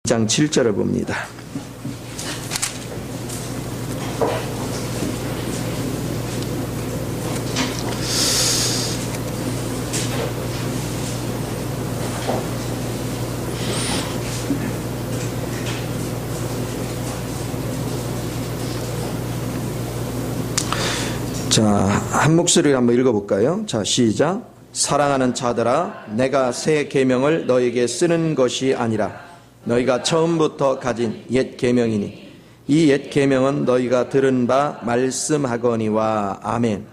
2장 7절을 봅니다. 자, 한 목소리로 한번 읽어볼까요? 자, 시작. 사랑하는 자들아, 내가 새 계명을 너에게 쓰는 것이 아니라 너희가 처음부터 가진 옛 계명이니 이 옛 계명은 너희가 들은 바 말씀하거니와. 아멘.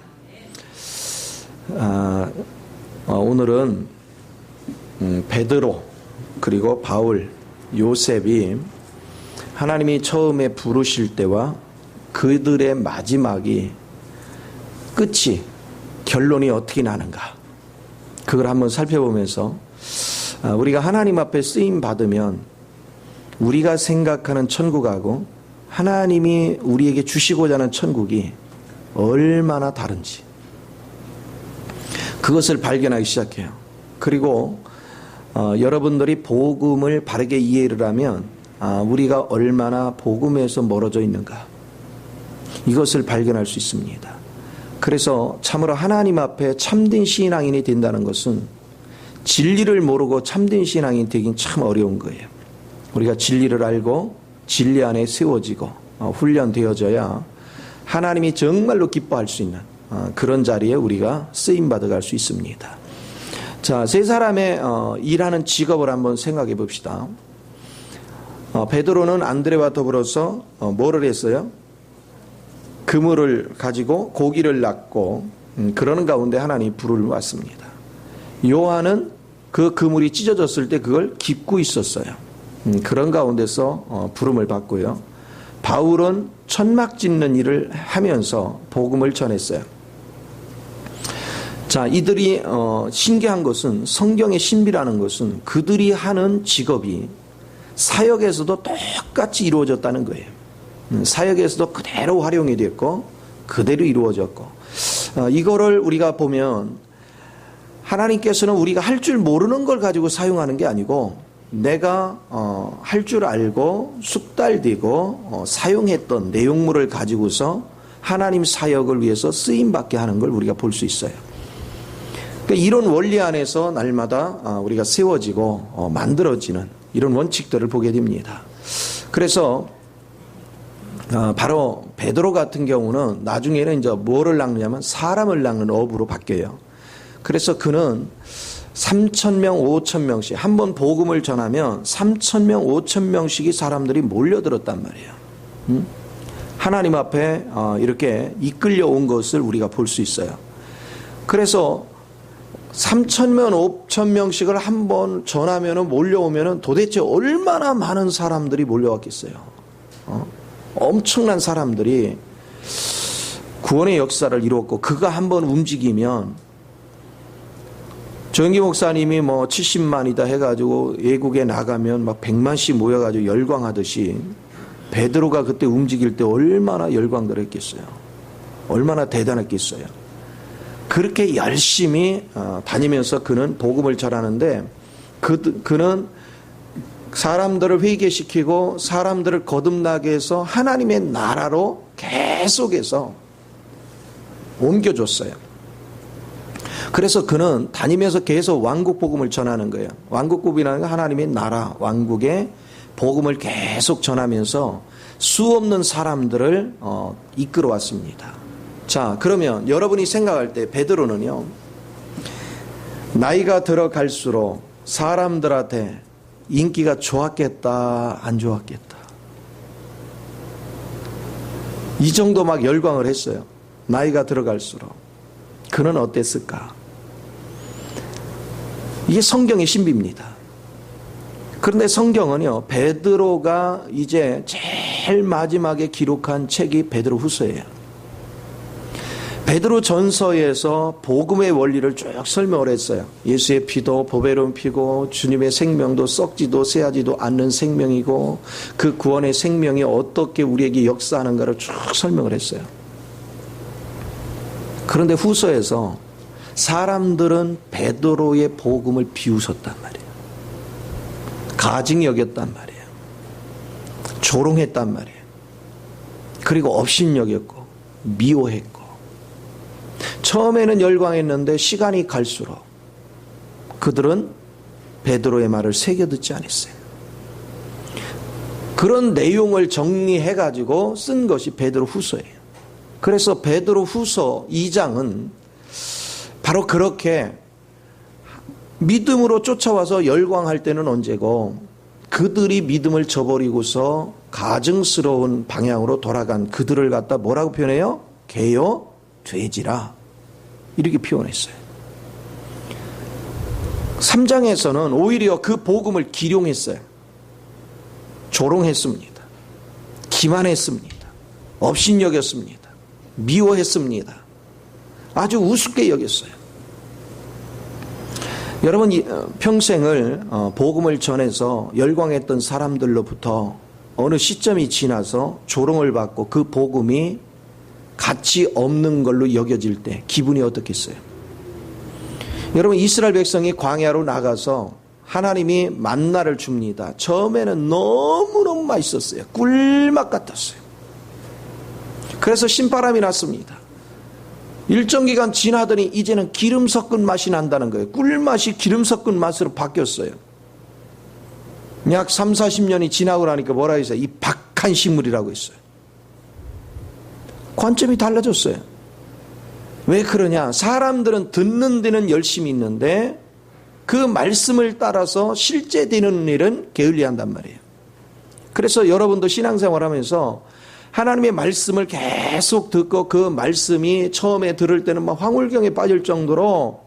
오늘은 베드로 그리고 바울, 요셉이 하나님이 처음에 부르실 때와 그들의 마지막이 끝이 결론이 어떻게 나는가, 그걸 한번 살펴보면서 우리가 하나님 앞에 쓰임 받으면 우리가 생각하는 천국하고 하나님이 우리에게 주시고자 하는 천국이 얼마나 다른지 그것을 발견하기 시작해요. 그리고 여러분들이 복음을 바르게 이해를 하면 우리가 얼마나 복음에서 멀어져 있는가, 이것을 발견할 수 있습니다. 그래서 참으로 하나님 앞에 참된 신앙인이 된다는 것은 진리를 모르고 참된 신앙인이 되긴 참 어려운 거예요. 우리가 진리를 알고 진리 안에 세워지고 훈련되어져야 하나님이 정말로 기뻐할 수 있는 그런 자리에 우리가 쓰임받아 갈 수 있습니다. 자, 세 사람의 일하는 직업을 한번 생각해 봅시다. 베드로는 안드레와 더불어서 뭐를 했어요? 그물을 가지고 고기를 낚고 그러는 가운데 하나님이 불을 왔습니다. 요한은 그 그물이 찢어졌을 때 그걸 깁고 있었어요. 그런 가운데서 부름을 받고요. 바울은 천막 짓는 일을 하면서 복음을 전했어요. 자, 이들이 신기한 것은, 성경의 신비라는 것은 그들이 하는 직업이 사역에서도 똑같이 이루어졌다는 거예요. 사역에서도 그대로 활용이 됐고 그대로 이루어졌고, 이거를 우리가 보면 하나님께서는 우리가 할 줄 모르는 걸 가지고 사용하는 게 아니고 내가 할 줄 알고 숙달되고 사용했던 내용물을 가지고서 하나님 사역을 위해서 쓰임받게 하는 걸 우리가 볼 수 있어요. 그러니까 이런 원리 안에서 날마다 우리가 세워지고 만들어지는 이런 원칙들을 보게 됩니다. 그래서 바로 베드로 같은 경우는 나중에는 이제 뭐를 낚느냐면 사람을 낚는 업으로 바뀌어요. 그래서 그는 3,000명, 5,000명씩 한 번 복음을 전하면 3,000명, 5,000명씩이 사람들이 몰려들었단 말이에요. 하나님 앞에 이렇게 이끌려 온 것을 우리가 볼 수 있어요. 그래서 3,000명, 5,000명씩을 한 번 전하면 몰려오면 도대체 얼마나 많은 사람들이 몰려왔겠어요. 엄청난 사람들이 구원의 역사를 이루었고, 그가 한번 움직이면 조영기 목사님이 70만이다 해가지고 외국에 나가면 막 100만씩 모여가지고 열광하듯이 베드로가 그때 움직일 때 얼마나 열광들 했겠어요. 얼마나 대단했겠어요. 그렇게 열심히 다니면서 그는 복음을 전하는데 그는 사람들을 회개시키고 사람들을 거듭나게 해서 하나님의 나라로 계속해서 옮겨줬어요. 그래서 그는 다니면서 계속 왕국 복음을 전하는 거예요. 왕국 복음이라는 건 하나님의 나라, 왕국의 복음을 계속 전하면서 수없는 사람들을 이끌어 왔습니다. 자, 그러면 여러분이 생각할 때 베드로는요, 나이가 들어갈수록 사람들한테 인기가 좋았겠다, 안 좋았겠다, 이 정도 막 열광을 했어요. 나이가 들어갈수록. 그는 어땠을까? 이게 성경의 신비입니다. 그런데 성경은요, 베드로가 이제 제일 마지막에 기록한 책이 베드로 후서예요. 베드로 전서에서 복음의 원리를 쭉 설명을 했어요. 예수의 피도 보배로운 피고 주님의 생명도 썩지도 쇠하지도 않는 생명이고 그 구원의 생명이 어떻게 우리에게 역사하는가를 쭉 설명을 했어요. 그런데 후서에서 사람들은 베드로의 복음을 비웃었단 말이에요. 가증히 여겼단 말이에요. 조롱했단 말이에요. 그리고 업신여겼고 미워했고 처음에는 열광했는데 시간이 갈수록 그들은 베드로의 말을 새겨듣지 않았어요. 그런 내용을 정리해가지고 쓴 것이 베드로 후서예요. 그래서 베드로 후서 2장은 바로 그렇게 믿음으로 쫓아와서 열광할 때는 언제고 그들이 믿음을 저버리고서 가증스러운 방향으로 돌아간 그들을 갖다 뭐라고 표현해요? 개요 돼지라 이렇게 표현했어요. 3장에서는 오히려 그 복음을 기룡했어요. 조롱했습니다. 기만했습니다. 업신여겼습니다. 미워했습니다. 아주 우습게 여겼어요. 여러분 평생을 복음을 전해서 열광했던 사람들로부터 어느 시점이 지나서 조롱을 받고 그 복음이 가치 없는 걸로 여겨질 때 기분이 어떻겠어요? 여러분 이스라엘 백성이 광야로 나가서 하나님이 만나를 줍니다. 처음에는 너무너무 맛있었어요. 꿀맛 같았어요. 그래서 신바람이 났습니다. 일정 기간 지나더니 이제는 기름 섞은 맛이 난다는 거예요. 꿀맛이 기름 섞은 맛으로 바뀌었어요. 약 3, 40년이 지나고 나니까 뭐라 했어요? 이 박한 식물이라고 했어요. 관점이 달라졌어요. 왜 그러냐? 사람들은 듣는 데는 열심히 있는데 그 말씀을 따라서 실제 되는 일은 게을리한단 말이에요. 그래서 여러분도 신앙생활하면서 하나님의 말씀을 계속 듣고 그 말씀이 처음에 들을 때는 막 황홀경에 빠질 정도로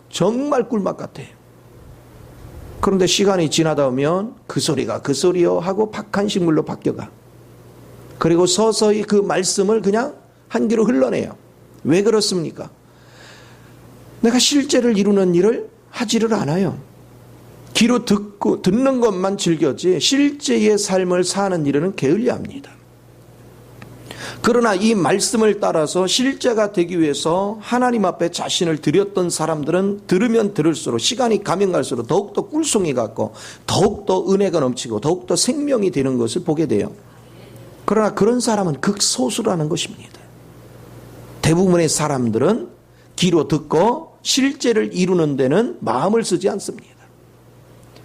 정말 꿀맛 같아요. 그런데 시간이 지나다 보면 그 소리가 그 소리요 하고 박한 식물로 바뀌어가. 그리고 서서히 그 말씀을 그냥 한 귀로 흘러내요. 왜 그렇습니까? 내가 실제를 이루는 일을 하지를 않아요. 귀로 듣는 것만 즐겼지 실제의 삶을 사는 일은 게을리합니다. 그러나 이 말씀을 따라서 실제가 되기 위해서 하나님 앞에 자신을 드렸던 사람들은 들으면 들을수록 시간이 가면 갈수록 더욱더 꿀송이 같고 더욱더 은혜가 넘치고 더욱더 생명이 되는 것을 보게 돼요. 그러나 그런 사람은 극소수라는 것입니다. 대부분의 사람들은 귀로 듣고 실제를 이루는 데는 마음을 쓰지 않습니다.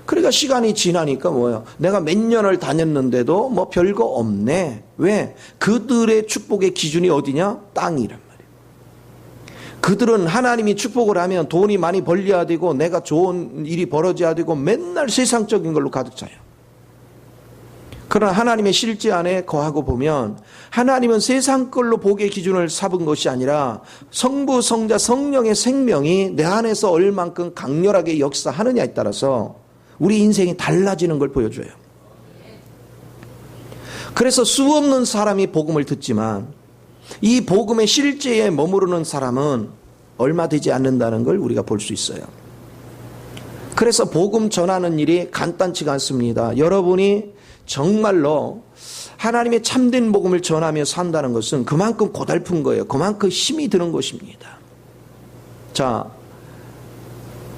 그러니까 시간이 지나니까 뭐예요? 내가 몇 년을 다녔는데도 뭐 별거 없네. 왜? 그들의 축복의 기준이 어디냐? 땅이란 말이에요. 그들은 하나님이 축복을 하면 돈이 많이 벌려야 되고 내가 좋은 일이 벌어져야 되고 맨날 세상적인 걸로 가득 차요. 그러나 하나님의 실제 안에 거하고 보면 하나님은 세상 걸로 복의 기준을 삼은 것이 아니라 성부, 성자, 성령의 생명이 내 안에서 얼만큼 강렬하게 역사하느냐에 따라서 우리 인생이 달라지는 걸 보여줘요. 그래서 수없는 사람이 복음을 듣지만 이 복음의 실제에 머무르는 사람은 얼마 되지 않는다는 걸 우리가 볼 수 있어요. 그래서 복음 전하는 일이 간단치가 않습니다. 여러분이 정말로 하나님의 참된 복음을 전하며 산다는 것은 그만큼 고달픈 거예요. 그만큼 힘이 드는 것입니다. 자,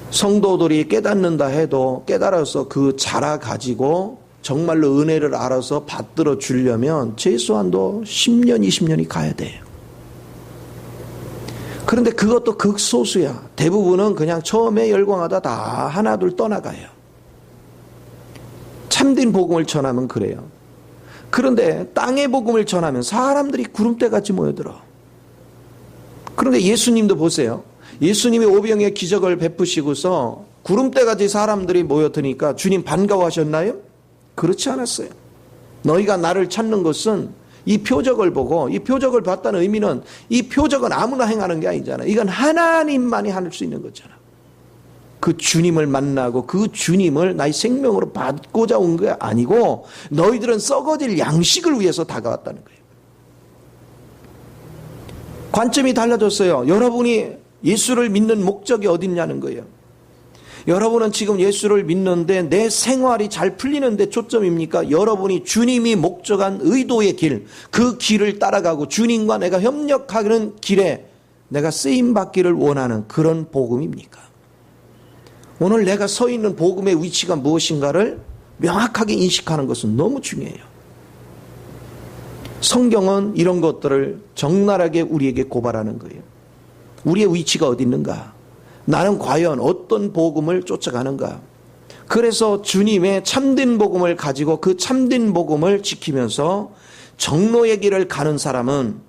성도들이 깨닫는다 해도 깨달아서 그 자라가지고 정말로 은혜를 알아서 받들어 주려면 최소한도 10년, 20년이 가야 돼요. 그런데 그것도 극소수야. 대부분은 그냥 처음에 열광하다 다 하나둘 떠나가요. 참된 복음을 전하면 그래요. 그런데 땅의 복음을 전하면 사람들이 구름대같이 모여들어. 그런데 예수님도 보세요. 예수님이 오병이의 기적을 베푸시고서 구름대같이 사람들이 모여드니까 주님 반가워하셨나요? 그렇지 않았어요. 너희가 나를 찾는 것은 이 표적을 보고 이 표적을 봤다는 의미는 이 표적은 아무나 행하는 게 아니잖아요. 이건 하나님만이 할 수 있는 거잖아. 그 주님을 만나고 그 주님을 나의 생명으로 받고자 온 게 아니고 너희들은 썩어질 양식을 위해서 다가왔다는 거예요. 관점이 달라졌어요. 여러분이 예수를 믿는 목적이 어딨냐는 거예요. 여러분은 지금 예수를 믿는데 내 생활이 잘 풀리는데 초점입니까? 여러분이 주님이 목적한 의도의 길, 그 길을 따라가고 주님과 내가 협력하는 길에 내가 쓰임받기를 원하는 그런 복음입니까? 오늘 내가 서 있는 복음의 위치가 무엇인가를 명확하게 인식하는 것은 너무 중요해요. 성경은 이런 것들을 적나라하게 우리에게 고발하는 거예요. 우리의 위치가 어디 있는가? 나는 과연 어떤 복음을 쫓아가는가? 그래서 주님의 참된 복음을 가지고 그 참된 복음을 지키면서 정로의 길을 가는 사람은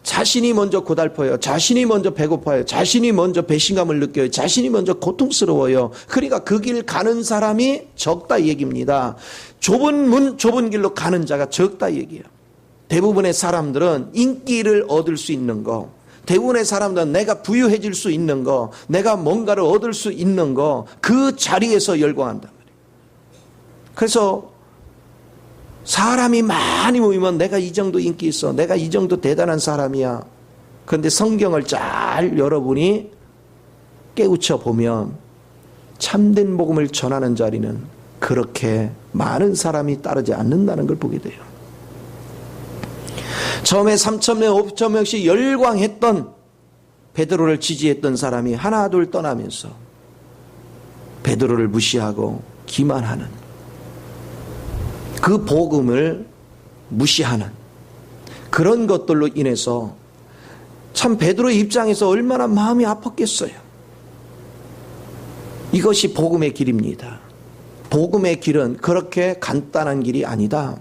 자신이 먼저 고달퍼요. 자신이 먼저 배고파요. 자신이 먼저 배신감을 느껴요. 자신이 먼저 고통스러워요. 그러니까 그 길 가는 사람이 적다 얘기입니다. 좁은 문, 좁은 길로 가는 자가 적다 얘기예요. 대부분의 사람들은 인기를 얻을 수 있는 거, 대부분의 사람들은 내가 부유해질 수 있는 거, 내가 뭔가를 얻을 수 있는 거, 그 자리에서 열광한단 말이에요. 그래서 사람이 많이 모이면 내가 이 정도 인기 있어, 내가 이 정도 대단한 사람이야. 그런데 성경을 잘 여러분이 깨우쳐 보면 참된 복음을 전하는 자리는 그렇게 많은 사람이 따르지 않는다는 걸 보게 돼요. 처음에 3,000명, 5,000명씩 열광했던 베드로를 지지했던 사람이 하나 둘 떠나면서 베드로를 무시하고 기만하는, 그 복음을 무시하는 그런 것들로 인해서 참 베드로의 입장에서 얼마나 마음이 아팠겠어요. 이것이 복음의 길입니다. 복음의 길은 그렇게 간단한 길이 아니다.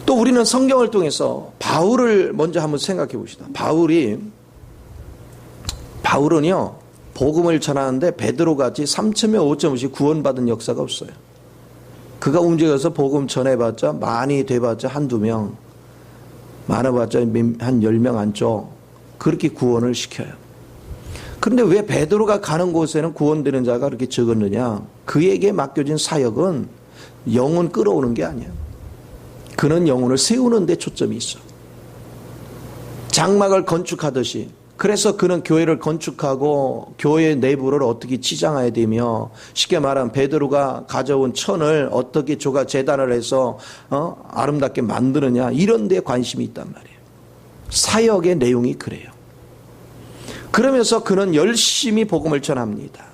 또 우리는 성경을 통해서 바울을 먼저 한번 생각해 봅시다. 바울은요, 복음을 전하는데 베드로같이 3,000명, 5,000명씩 구원받은 역사가 없어요. 그가 움직여서 복음 전해봤자 많이 돼봤자 한두 명, 많아봤자 한 10명 안쪽, 그렇게 구원을 시켜요. 그런데 왜 베드로가 가는 곳에는 구원되는 자가 그렇게 적었느냐? 그에게 맡겨진 사역은 영혼 끌어오는 게 아니에요. 그는 영혼을 세우는 데 초점이 있어. 장막을 건축하듯이, 그래서 그는 교회를 건축하고 교회 내부를 어떻게 치장해야 되며, 쉽게 말하면 베드로가 가져온 천을 어떻게 재단을 해서 아름답게 만드느냐, 이런 데 관심이 있단 말이에요. 사역의 내용이 그래요. 그러면서 그는 열심히 복음을 전합니다.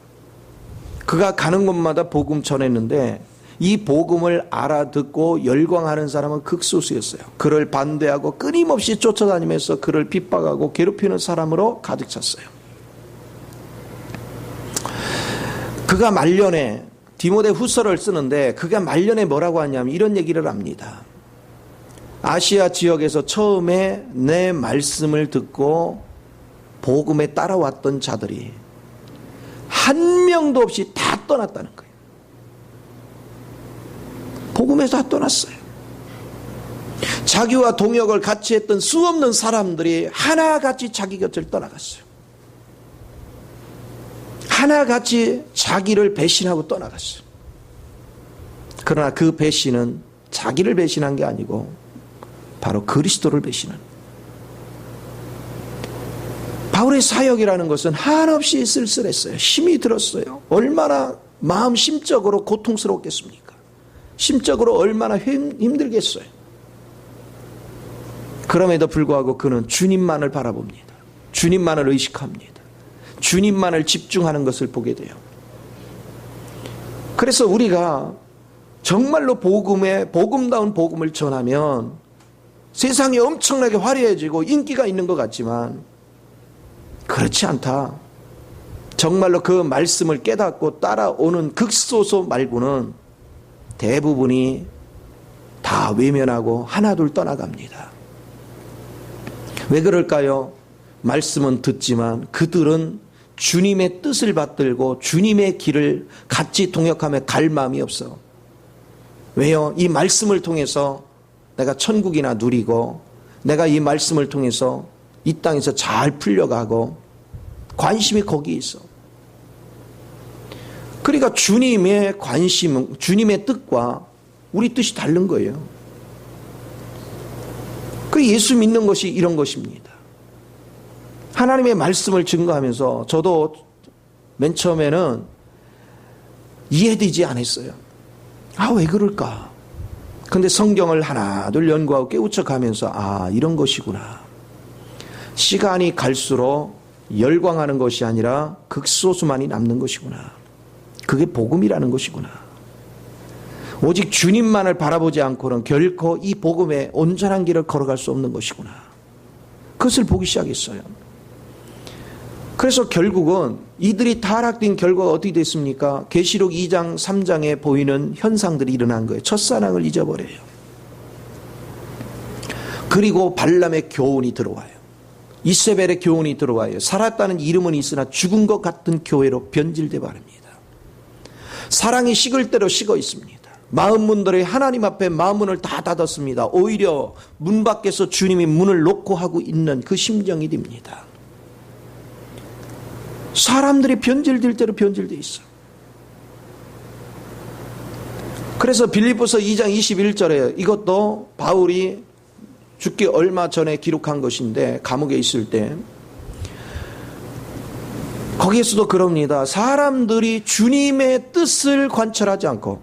그가 가는 곳마다 복음 전했는데 이 복음을 알아듣고 열광하는 사람은 극소수였어요. 그를 반대하고 끊임없이 쫓아다니면서 그를 핍박하고 괴롭히는 사람으로 가득 찼어요. 그가 말년에 디모데 후서를 쓰는데 그가 말년에 뭐라고 하냐면 이런 얘기를 합니다. 아시아 지역에서 처음에 내 말씀을 듣고 복음에 따라왔던 자들이 한 명도 없이 다 떠났다는 거예요. 복음에서 다 떠났어요. 자기와 동역을 같이 했던 수없는 사람들이 하나같이 자기 곁을 떠나갔어요. 하나같이 자기를 배신하고 떠나갔어요. 그러나 그 배신은 자기를 배신한 게 아니고 바로 그리스도를 배신한. 바울의 사역이라는 것은 한없이 쓸쓸했어요. 힘이 들었어요. 얼마나 마음 심적으로 고통스럽겠습니까? 심적으로 얼마나 힘들겠어요. 그럼에도 불구하고 그는 주님만을 바라봅니다. 주님만을 의식합니다. 주님만을 집중하는 것을 보게 돼요. 그래서 우리가 정말로 복음다운 복음을 전하면 세상이 엄청나게 화려해지고 인기가 있는 것 같지만 그렇지 않다. 정말로 그 말씀을 깨닫고 따라오는 극소수 말고는 대부분이 다 외면하고 하나둘 떠나갑니다. 왜 그럴까요? 말씀은 듣지만 그들은 주님의 뜻을 받들고 주님의 길을 같이 동역하며 갈 마음이 없어. 왜요? 이 말씀을 통해서 내가 천국이나 누리고 내가 이 말씀을 통해서 이 땅에서 잘 풀려가고 관심이 거기에 있어. 그러니까 주님의 관심, 주님의 뜻과 우리 뜻이 다른 거예요. 그 예수 믿는 것이 이런 것입니다. 하나님의 말씀을 증거하면서 저도 맨 처음에는 이해되지 않았어요. 왜 그럴까? 근데 성경을 하나 둘 연구하고 깨우쳐 가면서 이런 것이구나. 시간이 갈수록 열광하는 것이 아니라 극소수만이 남는 것이구나. 그게 복음이라는 것이구나. 오직 주님만을 바라보지 않고는 결코 이 복음의 온전한 길을 걸어갈 수 없는 것이구나. 그것을 보기 시작했어요. 그래서 결국은 이들이 타락된 결과가 어떻게 됐습니까? 계시록 2장 3장에 보이는 현상들이 일어난 거예요. 첫사랑을 잊어버려요. 그리고 발람의 교훈이 들어와요. 이세벨의 교훈이 들어와요. 살았다는 이름은 있으나 죽은 것 같은 교회로 변질돼 버립니다. 사랑이 식을 대로 식어 있습니다. 마음 문들이 하나님 앞에 마음 문을 다 닫았습니다. 오히려 문 밖에서 주님이 문을 놓고 하고 있는 그 심정이 됩니다. 사람들이 변질될 대로 변질돼 있어. 그래서 빌립보서 2장 21절에 이것도 바울이 죽기 얼마 전에 기록한 것인데 감옥에 있을 때 거기에서도 그럽니다. 사람들이 주님의 뜻을 관철하지 않고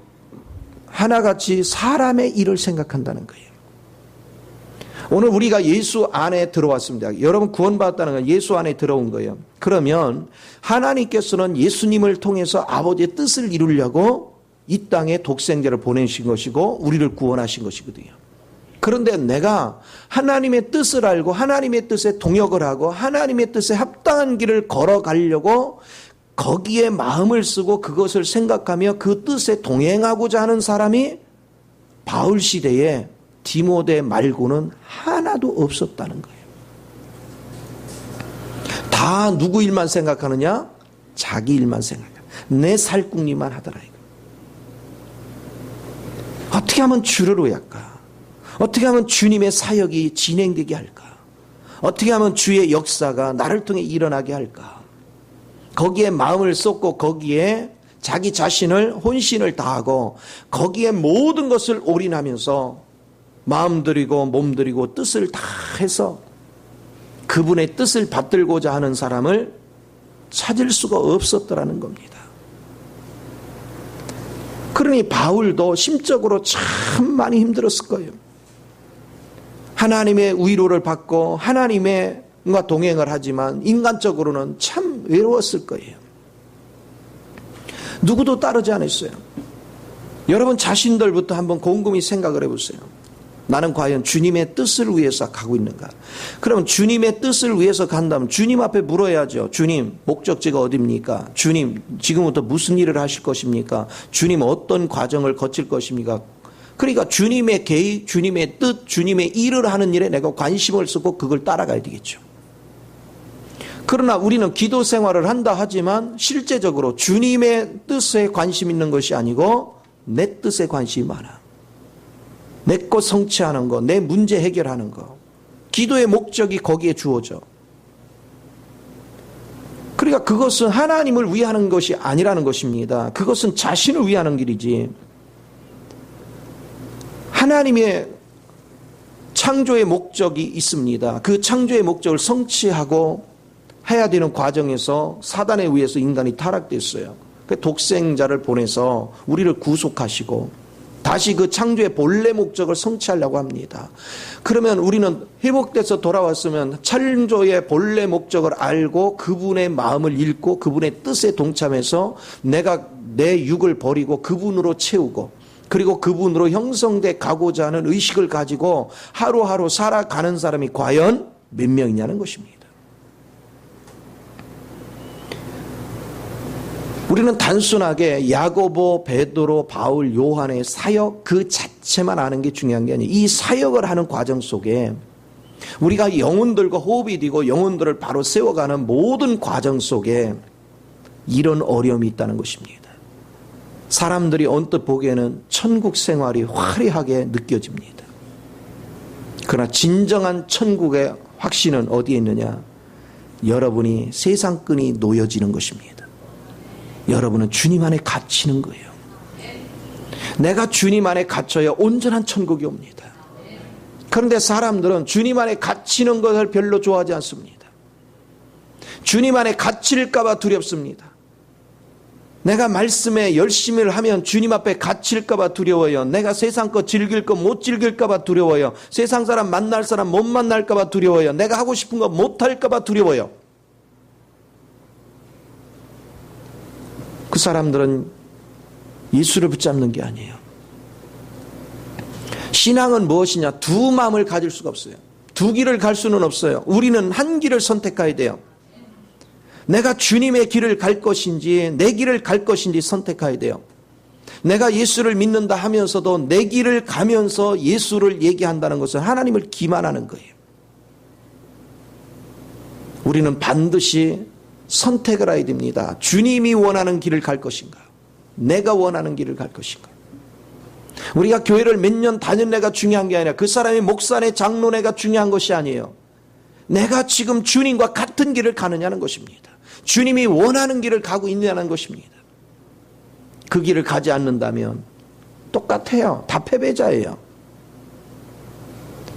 하나같이 사람의 일을 생각한다는 거예요. 오늘 우리가 예수 안에 들어왔습니다. 여러분 구원받았다는 건 예수 안에 들어온 거예요. 그러면 하나님께서는 예수님을 통해서 아버지의 뜻을 이루려고 이 땅에 독생자를 보내신 것이고 우리를 구원하신 것이거든요. 그런데 내가 하나님의 뜻을 알고 하나님의 뜻에 동역을 하고 하나님의 뜻에 합당한 길을 걸어가려고 거기에 마음을 쓰고 그것을 생각하며 그 뜻에 동행하고자 하는 사람이 바울 시대에 디모데 말고는 하나도 없었다는 거예요. 다 누구 일만 생각하느냐? 자기 일만 생각해요. 내 살궁리만 하더라. 이거. 어떻게 하면 주를 위할까? 어떻게 하면 주님의 사역이 진행되게 할까? 어떻게 하면 주의 역사가 나를 통해 일어나게 할까? 거기에 마음을 쏟고 거기에 자기 자신을 혼신을 다하고 거기에 모든 것을 올인하면서 마음 들이고 몸 들이고 뜻을 다 해서 그분의 뜻을 받들고자 하는 사람을 찾을 수가 없었더라는 겁니다. 그러니 바울도 심적으로 참 많이 힘들었을 거예요. 하나님의 위로를 받고 하나님과 동행을 하지만 인간적으로는 참 외로웠을 거예요. 누구도 따르지 않았어요. 여러분 자신들부터 한번 곰곰이 생각을 해보세요. 나는 과연 주님의 뜻을 위해서 가고 있는가? 그럼 주님의 뜻을 위해서 간다면 주님 앞에 물어야죠. 주님, 목적지가 어디입니까? 주님, 지금부터 무슨 일을 하실 것입니까? 주님, 어떤 과정을 거칠 것입니까? 그러니까 주님의 계획, 주님의 뜻, 주님의 일을 하는 일에 내가 관심을 쓰고 그걸 따라가야 되겠죠. 그러나 우리는 기도 생활을 한다 하지만 실제적으로 주님의 뜻에 관심 있는 것이 아니고 내 뜻에 관심이 많아. 내 것 성취하는 거, 내 문제 해결하는 거. 기도의 목적이 거기에 주어져. 그러니까 그것은 하나님을 위하는 것이 아니라는 것입니다. 그것은 자신을 위하는 길이지. 하나님의 창조의 목적이 있습니다. 그 창조의 목적을 성취하고 해야 되는 과정에서 사단에 의해서 인간이 타락됐어요. 그 독생자를 보내서 우리를 구속하시고 다시 그 창조의 본래 목적을 성취하려고 합니다. 그러면 우리는 회복돼서 돌아왔으면 창조의 본래 목적을 알고 그분의 마음을 읽고 그분의 뜻에 동참해서 내가 내 육을 버리고 그분으로 채우고 그리고 그분으로 형성돼 가고자 하는 의식을 가지고 하루하루 살아가는 사람이 과연 몇 명이냐는 것입니다. 우리는 단순하게 야고보, 베드로, 바울, 요한의 사역 그 자체만 아는 게 중요한 게 아니에요. 이 사역을 하는 과정 속에 우리가 영혼들과 호흡이 되고 영혼들을 바로 세워가는 모든 과정 속에 이런 어려움이 있다는 것입니다. 사람들이 언뜻 보기에는 천국 생활이 화려하게 느껴집니다. 그러나 진정한 천국의 확신은 어디에 있느냐? 여러분이 세상 끈이 놓여지는 것입니다. 여러분은 주님 안에 갇히는 거예요. 내가 주님 안에 갇혀야 온전한 천국이 옵니다. 그런데 사람들은 주님 안에 갇히는 것을 별로 좋아하지 않습니다. 주님 안에 갇힐까 봐 두렵습니다. 내가 말씀에 열심을 하면 주님 앞에 갇힐까 봐 두려워요. 내가 세상 거 즐길 거 못 즐길까 봐 두려워요. 세상 사람 만날 사람 못 만날까 봐 두려워요. 내가 하고 싶은 거 못 할까 봐 두려워요. 그 사람들은 예수를 붙잡는 게 아니에요. 신앙은 무엇이냐? 두 마음을 가질 수가 없어요. 두 길을 갈 수는 없어요. 우리는 한 길을 선택해야 돼요. 내가 주님의 길을 갈 것인지 내 길을 갈 것인지 선택해야 돼요. 내가 예수를 믿는다 하면서도 내 길을 가면서 예수를 얘기한다는 것은 하나님을 기만하는 거예요. 우리는 반드시 선택을 해야 됩니다. 주님이 원하는 길을 갈 것인가? 내가 원하는 길을 갈 것인가? 우리가 교회를 몇 년 다녔네가 중요한 게 아니라 그 사람이 목사네 장로네가 중요한 것이 아니에요. 내가 지금 주님과 같은 길을 가느냐는 것입니다. 주님이 원하는 길을 가고 있느냐는 것입니다. 그 길을 가지 않는다면 똑같아요. 다 패배자예요.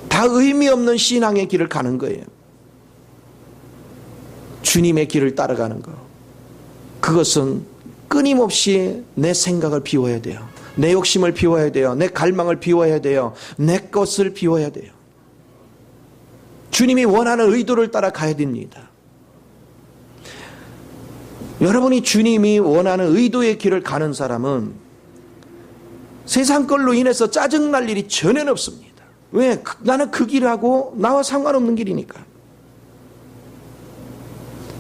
다 의미 없는 신앙의 길을 가는 거예요. 주님의 길을 따라가는 거. 그것은 끊임없이 내 생각을 비워야 돼요. 내 욕심을 비워야 돼요. 내 갈망을 비워야 돼요. 내 것을 비워야 돼요. 주님이 원하는 의도를 따라 가야 됩니다. 여러분이 주님이 원하는 의도의 길을 가는 사람은 세상 걸로 인해서 짜증날 일이 전혀 없습니다. 왜? 나는 그 길하고 나와 상관없는 길이니까.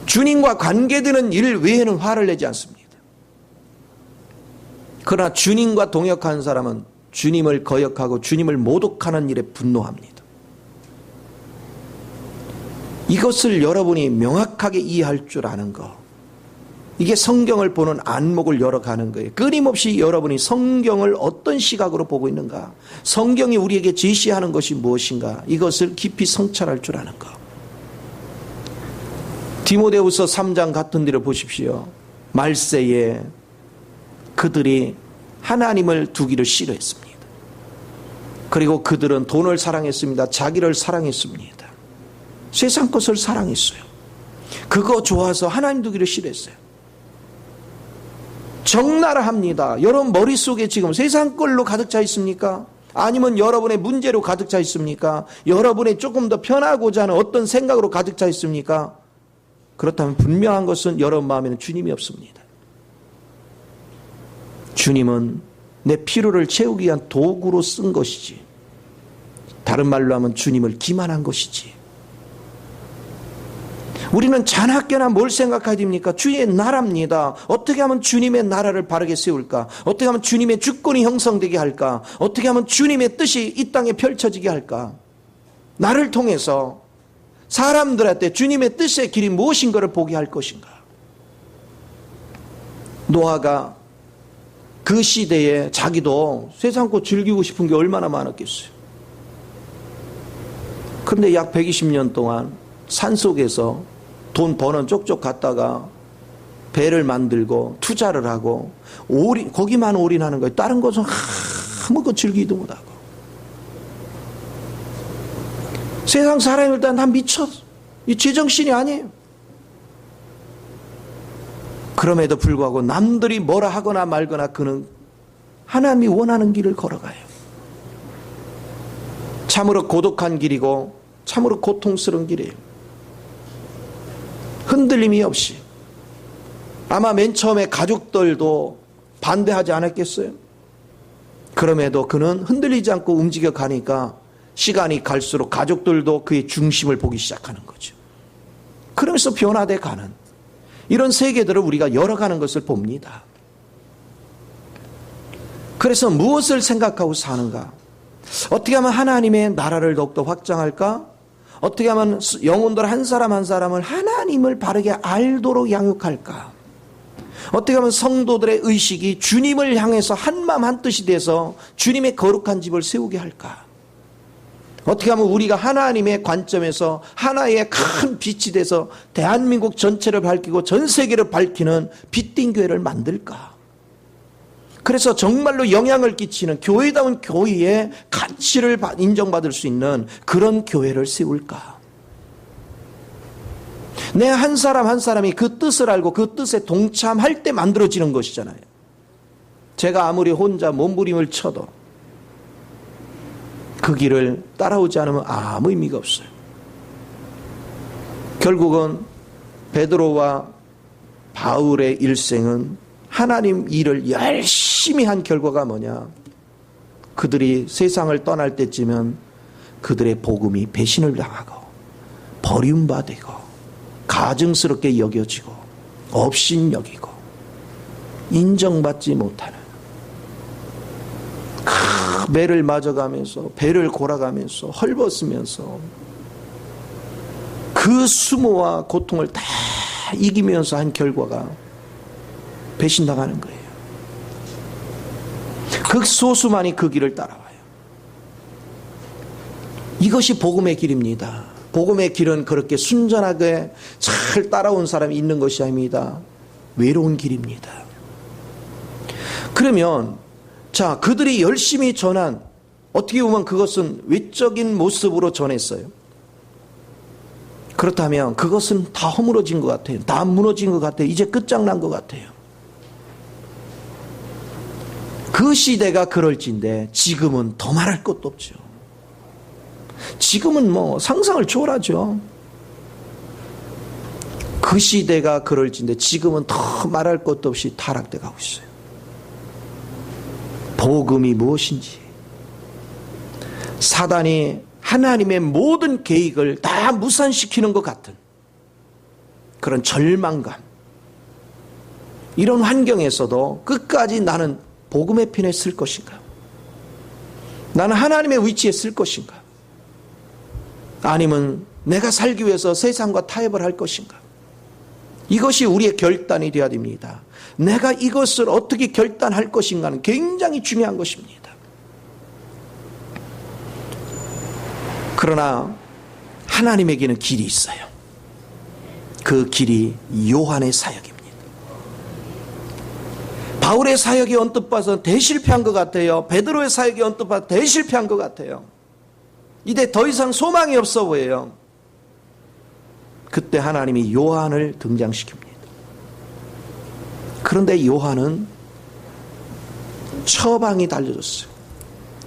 주님과 관계되는 일 외에는 화를 내지 않습니다. 그러나 주님과 동역하는 사람은 주님을 거역하고 주님을 모독하는 일에 분노합니다. 이것을 여러분이 명확하게 이해할 줄 아는 거. 이게 성경을 보는 안목을 열어가는 거예요. 끊임없이 여러분이 성경을 어떤 시각으로 보고 있는가, 성경이 우리에게 제시하는 것이 무엇인가, 이것을 깊이 성찰할 줄 아는 것. 디모데후서 3장 같은 데를 보십시오. 말세에 그들이 하나님을 두기를 싫어했습니다. 그리고 그들은 돈을 사랑했습니다. 자기를 사랑했습니다. 세상 것을 사랑했어요. 그거 좋아서 하나님 두기를 싫어했어요. 적나라합니다. 여러분 머릿속에 지금 세상 걸로 가득 차 있습니까? 아니면 여러분의 문제로 가득 차 있습니까? 여러분의 조금 더 편하고자 하는 어떤 생각으로 가득 차 있습니까? 그렇다면 분명한 것은 여러분 마음에는 주님이 없습니다. 주님은 내 필요를 채우기 위한 도구로 쓴 것이지, 다른 말로 하면 주님을 기만한 것이지. 우리는 자나깨나 뭘 생각해야 됩니까? 주의 나라입니다. 어떻게 하면 주님의 나라를 바르게 세울까? 어떻게 하면 주님의 주권이 형성되게 할까? 어떻게 하면 주님의 뜻이 이 땅에 펼쳐지게 할까? 나를 통해서 사람들한테 주님의 뜻의 길이 무엇인가를 보게 할 것인가? 노아가 그 시대에 자기도 세상 것 즐기고 싶은 게 얼마나 많았겠어요. 그런데 약 120년 동안 산속에서 돈 버는 쪽쪽 갔다가 배를 만들고 투자를 하고 거기만 올인하는 거예요. 다른 것은 아무것도 즐기지도 못하고. 세상 사람일 때 다 미쳤어. 이 제정신이 아니에요. 그럼에도 불구하고 남들이 뭐라 하거나 말거나 그는 하나님이 원하는 길을 걸어가요. 참으로 고독한 길이고 참으로 고통스러운 길이에요. 흔들림이 없이. 아마 맨 처음에 가족들도 반대하지 않았겠어요? 그럼에도 그는 흔들리지 않고 움직여 가니까 시간이 갈수록 가족들도 그의 중심을 보기 시작하는 거죠. 그러면서 변화돼 가는 이런 세계들을 우리가 열어가는 것을 봅니다. 그래서 무엇을 생각하고 사는가? 어떻게 하면 하나님의 나라를 더욱더 확장할까? 어떻게 하면 영혼들 한 사람 한 사람을 하나님을 바르게 알도록 양육할까? 어떻게 하면 성도들의 의식이 주님을 향해서 한마음 한뜻이 돼서 주님의 거룩한 집을 세우게 할까? 어떻게 하면 우리가 하나님의 관점에서 하나의 큰 빛이 돼서 대한민국 전체를 밝히고 전 세계를 밝히는 빛띤 교회를 만들까? 그래서 정말로 영향을 끼치는 교회다운 교회의 가치를 인정받을 수 있는 그런 교회를 세울까? 내 한 사람 한 사람이 그 뜻을 알고 그 뜻에 동참할 때 만들어지는 것이잖아요. 제가 아무리 혼자 몸부림을 쳐도 그 길을 따라오지 않으면 아무 의미가 없어요. 결국은 베드로와 바울의 일생은 하나님 일을 열심히 한 결과가 뭐냐? 그들이 세상을 떠날 때쯤은 그들의 복음이 배신을 당하고 버림받고 가증스럽게 여겨지고 업신여기고 인정받지 못하는 매를 맞아가면서 배를 골아가면서 헐벗으면서 그 수모와 고통을 다 이기면서 한 결과가 배신당하는 거예요. 극소수만이 그 길을 따라와요. 이것이 복음의 길입니다. 복음의 길은 그렇게 순전하게 잘 따라온 사람이 있는 것이 아닙니다. 외로운 길입니다. 그러면 자, 그들이 열심히 전한, 어떻게 보면 그것은 외적인 모습으로 전했어요. 그렇다면 그것은 다 허물어진 것 같아요. 다 무너진 것 같아요. 이제 끝장난 것 같아요. 그 시대가 그럴진데 지금은 더 말할 것도 없죠. 지금은 뭐 상상을 초월하죠. 그 시대가 그럴진데 지금은 더 말할 것도 없이 타락돼 가고 있어요. 복음이 무엇인지, 사단이 하나님의 모든 계획을 다 무산시키는 것 같은 그런 절망감, 이런 환경에서도 끝까지 나는 복음의 편에 쓸 것인가, 나는 하나님의 위치에 쓸 것인가, 아니면 내가 살기 위해서 세상과 타협을 할 것인가, 이것이 우리의 결단이 되어야 됩니다. 내가 이것을 어떻게 결단할 것인가는 굉장히 중요한 것입니다. 그러나 하나님에게는 길이 있어요. 그 길이 요한의 사역입니다. 바울의 사역이 언뜻 봐서 대실패한 것 같아요. 베드로의 사역이 언뜻 봐서 대실패한 것 같아요. 이제 더 이상 소망이 없어 보여요. 그때 하나님이 요한을 등장시킵니다. 그런데 요한은 처방이 달려졌어요.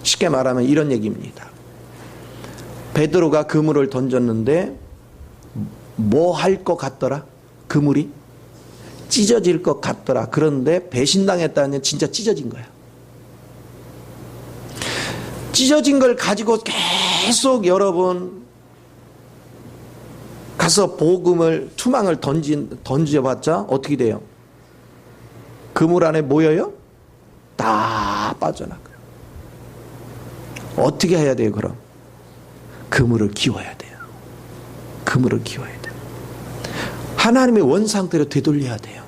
쉽게 말하면 이런 얘기입니다. 베드로가 그물을 던졌는데 뭐 할 것 같더라? 그물이 찢어질 것 같더라. 그런데 배신당했다는 진짜 찢어진 거야. 찢어진 걸 가지고 계속 여러분 가서 복음을, 투망을 던져봤자 어떻게 돼요? 그물 안에 모여요? 다 빠져나가요. 어떻게 해야 돼요, 그럼? 그물을 키워야 돼요. 그물을 키워야 돼요. 하나님의 원상대로 되돌려야 돼요.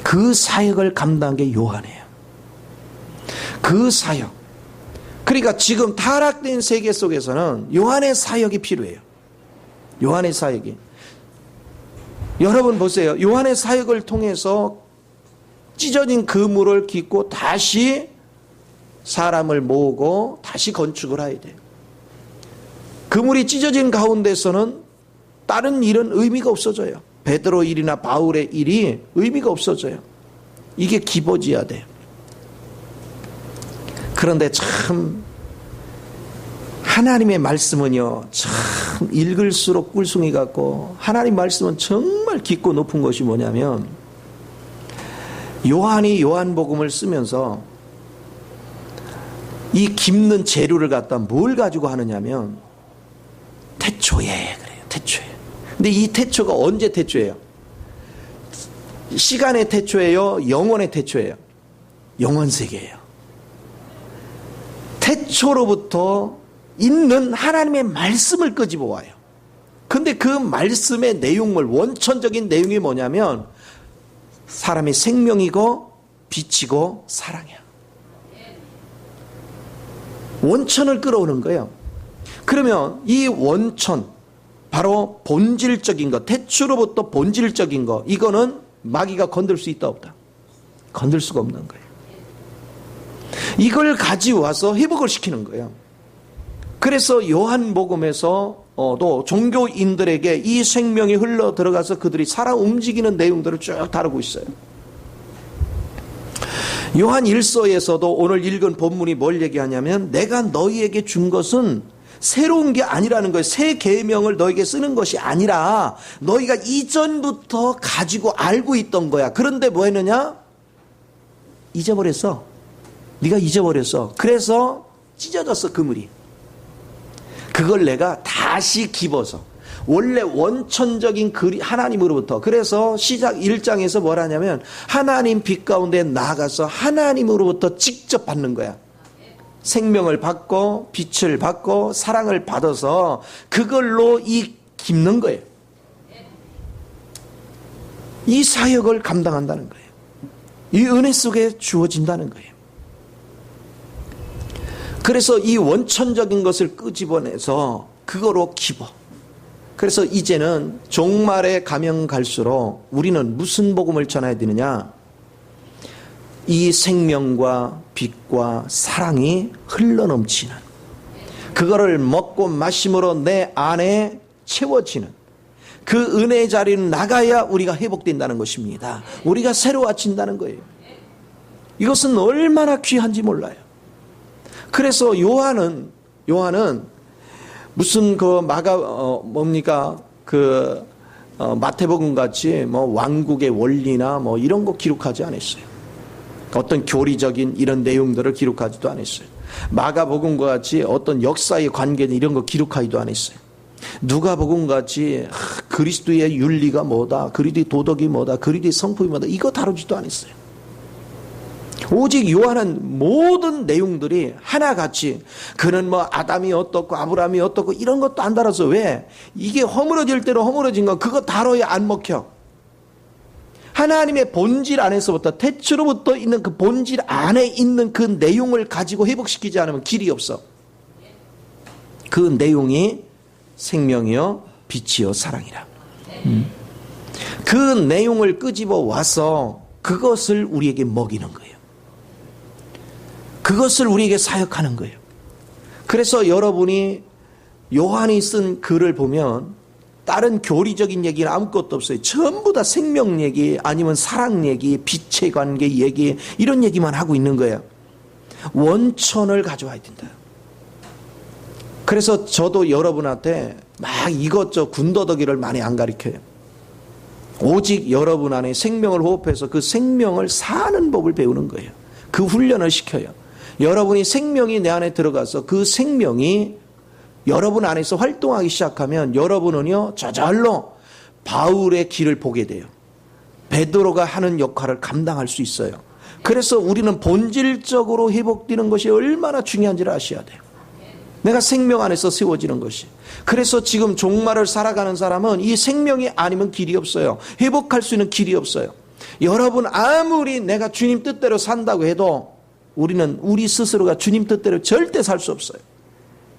그 사역을 감당한 게 요한이에요. 그 사역. 그러니까 지금 타락된 세계 속에서는 요한의 사역이 필요해요. 요한의 사역이. 여러분 보세요. 요한의 사역을 통해서 찢어진 그물을 깃고 다시 사람을 모으고 다시 건축을 해야 돼요. 그물이 찢어진 가운데서는 다른 일은 의미가 없어져요. 베드로 일이나 바울의 일이 의미가 없어져요. 이게 기본이어야 돼요. 그런데 참 하나님의 말씀은요, 참 읽을수록 꿀송이 같고, 하나님 말씀은 정말 깊고 높은 것이 뭐냐면, 요한이 요한복음을 쓰면서 이 깁는 재료를 갖다 뭘 가지고 하느냐면 태초에 그래요. 태초에. 근데 이 태초가 언제 태초예요? 시간의 태초예요? 영원의 태초예요? 영원 세계예요. 태초로부터 있는 하나님의 말씀을 끄집어 와요. 근데 그 말씀의 내용물, 원천적인 내용이 뭐냐면 사람의 생명이고 빛이고 사랑이야. 원천을 끌어오는 거예요. 그러면 이 원천, 바로 본질적인 것, 태초로부터 본질적인 것, 이거는 마귀가 건들 수 있다 없다? 건들 수가 없는 거예요. 이걸 가져와서 회복을 시키는 거예요. 그래서 요한복음에서도 종교인들에게 이 생명이 흘러 들어가서 그들이 살아 움직이는 내용들을 쭉 다루고 있어요. 요한 1서에서도 오늘 읽은 본문이 뭘 얘기하냐면 내가 너희에게 준 것은 새로운 게 아니라는 거예요. 새 계명을 너에게 쓰는 것이 아니라 너희가 이전부터 가지고 알고 있던 거야. 그런데 뭐 했느냐? 잊어버렸어. 네가 잊어버렸어. 그래서 찢어졌어, 그물이. 그걸 내가 다시 집어서 원래 원천적인 하나님으로부터, 그래서 시작 1장에서 뭘 하냐면 하나님 빛 가운데 나아가서 하나님으로부터 직접 받는 거야. 생명을 받고 빛을 받고 사랑을 받아서 그걸로 깁는 거예요. 이 사역을 감당한다는 거예요. 이 은혜 속에 주어진다는 거예요. 그래서 이 원천적인 것을 끄집어내서 그거로 집어. 그래서 이제는 종말에 가면 갈수록 우리는 무슨 복음을 전해야 되느냐? 이 생명과 빛과 사랑이 흘러넘치는, 그거를 먹고 마심으로 내 안에 채워지는 그 은혜의 자리는 나가야 우리가 회복된다는 것입니다. 우리가 새로워진다는 거예요. 이것은 얼마나 귀한지 몰라요. 그래서 요한은 무슨 마태복음 같이 왕국의 원리나 이런 거 기록하지 않았어요. 어떤 교리적인 이런 내용들을 기록하지도 않았어요. 마가복음과 같이 어떤 역사의 관계는 이런 거 기록하지도 않았어요. 누가복음과 같이 그리스도의 윤리가 뭐다, 그리스도의 도덕이 뭐다, 그리스도의 성품이 뭐다, 이거 다루지도 않았어요. 오직 요한은 모든 내용들이 하나같이, 그는 아담이 어떻고 아브라함이 어떻고 이런 것도 안 다뤄서, 왜? 이게 허물어질 대로 허물어진 거 그거 다뤄야 안 먹혀. 하나님의 본질 안에서부터, 태초로부터 있는 그 본질 안에 있는 그 내용을 가지고 회복시키지 않으면 길이 없어. 그 내용이 생명이요 빛이요 사랑이라. 그 내용을 끄집어 와서 그것을 우리에게 먹이는 거예요. 그것을 우리에게 사역하는 거예요. 그래서 여러분이 요한이 쓴 글을 보면 다른 교리적인 얘기는 아무것도 없어요. 전부 다 생명 얘기, 아니면 사랑 얘기, 빛의 관계 얘기, 이런 얘기만 하고 있는 거예요. 원천을 가져와야 된다. 그래서 저도 여러분한테 막 이것저것 군더더기를 많이 안 가르쳐요. 오직 여러분 안에 생명을 호흡해서 그 생명을 사는 법을 배우는 거예요. 그 훈련을 시켜요. 여러분이 생명이 내 안에 들어가서 그 생명이 여러분 안에서 활동하기 시작하면 여러분은요 저절로 바울의 길을 보게 돼요. 베드로가 하는 역할을 감당할 수 있어요. 그래서 우리는 본질적으로 회복되는 것이 얼마나 중요한지를 아셔야 돼요. 내가 생명 안에서 세워지는 것이. 그래서 지금 종말을 살아가는 사람은 이 생명이 아니면 길이 없어요. 회복할 수 있는 길이 없어요. 여러분 아무리 내가 주님 뜻대로 산다고 해도 우리는 우리 스스로가 주님 뜻대로 절대 살 수 없어요.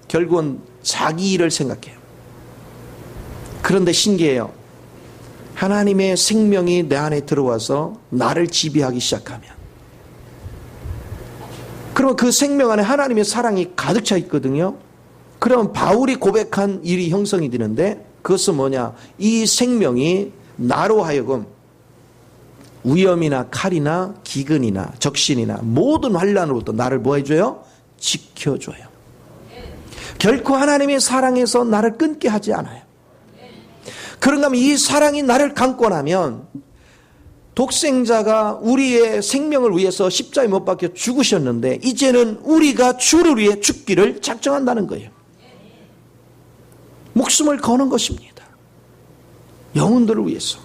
결국은 자기 일을 생각해요. 그런데 신기해요. 하나님의 생명이 내 안에 들어와서 나를 지배하기 시작하면, 그러면 그 생명 안에 하나님의 사랑이 가득 차 있거든요. 그러면 바울이 고백한 일이 형성이 되는데, 그것은 뭐냐? 이 생명이 나로 하여금 위험이나 칼이나 기근이나 적신이나 모든 환난으로부터 나를 뭐 해줘요? 지켜줘요. 결코 하나님의 사랑에서 나를 끊게 하지 않아요. 그런가 하면 이 사랑이 나를 감고 나면, 독생자가 우리의 생명을 위해서 십자가에 못 박혀 죽으셨는데 이제는 우리가 주를 위해 죽기를 작정한다는 거예요. 목숨을 거는 것입니다. 영혼들을 위해서.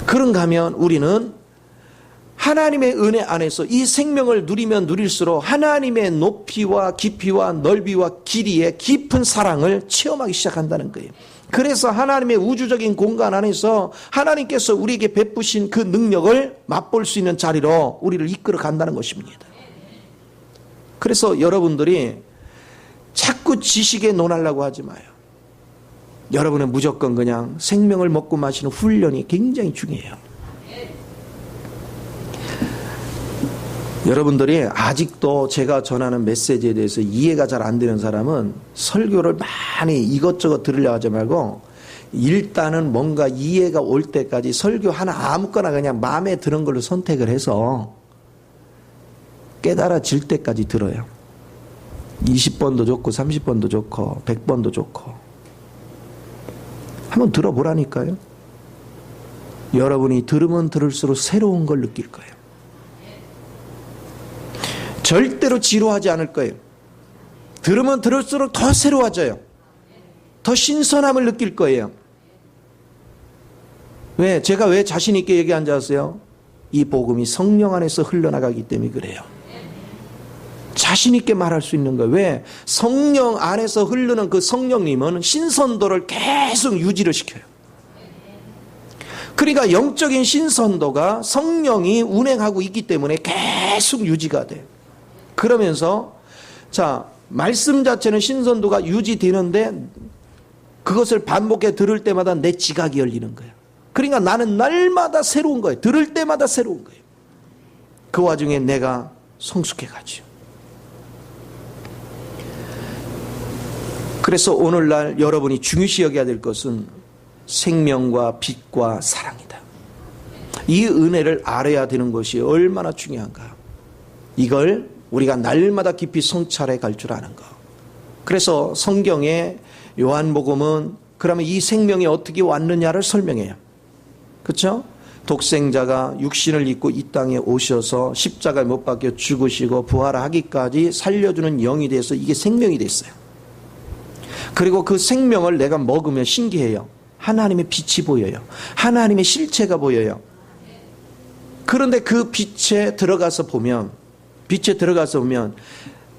그런가 하면 우리는 하나님의 은혜 안에서 이 생명을 누리면 누릴수록 하나님의 높이와 깊이와 넓이와 길이의 깊은 사랑을 체험하기 시작한다는 거예요. 그래서 하나님의 우주적인 공간 안에서 하나님께서 우리에게 베푸신 그 능력을 맛볼 수 있는 자리로 우리를 이끌어 간다는 것입니다. 그래서 여러분들이 자꾸 지식에 논하려고 하지 마요. 여러분은 무조건 그냥 생명을 먹고 마시는 훈련이 굉장히 중요해요. 여러분들이 아직도 제가 전하는 메시지에 대해서 이해가 잘 안 되는 사람은 설교를 많이 이것저것 들으려고 하지 말고, 일단은 뭔가 이해가 올 때까지 설교 하나 아무거나 그냥 마음에 드는 걸로 선택을 해서 깨달아질 때까지 들어요. 20번도 좋고 30번도 좋고 100번도 좋고 한번 들어보라니까요. 여러분이 들으면 들을수록 새로운 걸 느낄 거예요. 절대로 지루하지 않을 거예요. 들으면 들을수록 더 새로워져요. 더 신선함을 느낄 거예요. 왜? 제가 왜 자신 있게 얘기한 줄 아세요? 이 복음이 성령 안에서 흘러나가기 때문에 그래요. 자신 있게 말할 수 있는 거예요. 왜? 성령 안에서 흐르는 그 성령님은 신선도를 계속 유지를 시켜요. 그러니까 영적인 신선도가 성령이 운행하고 있기 때문에 계속 유지가 돼요. 그러면서 자, 말씀 자체는 신선도가 유지되는데 그것을 반복해 들을 때마다 내 지각이 열리는 거예요. 그러니까 나는 날마다 새로운 거예요. 들을 때마다 새로운 거예요. 그 와중에 내가 성숙해 가죠. 그래서 오늘날 여러분이 중요시 여겨야 될 것은 생명과 빛과 사랑이다. 이 은혜를 알아야 되는 것이 얼마나 중요한가. 이걸 우리가 날마다 깊이 성찰해 갈 줄 아는 것. 그래서 성경의 요한복음은 그러면 이 생명이 어떻게 왔느냐를 설명해요. 그렇죠? 독생자가 육신을 입고 이 땅에 오셔서 십자가에 못 박혀 죽으시고 부활하기까지 살려주는 영이 돼서 이게 생명이 됐어요. 그리고 그 생명을 내가 먹으면 신기해요. 하나님의 빛이 보여요. 하나님의 실체가 보여요. 그런데 그 빛에 들어가서 보면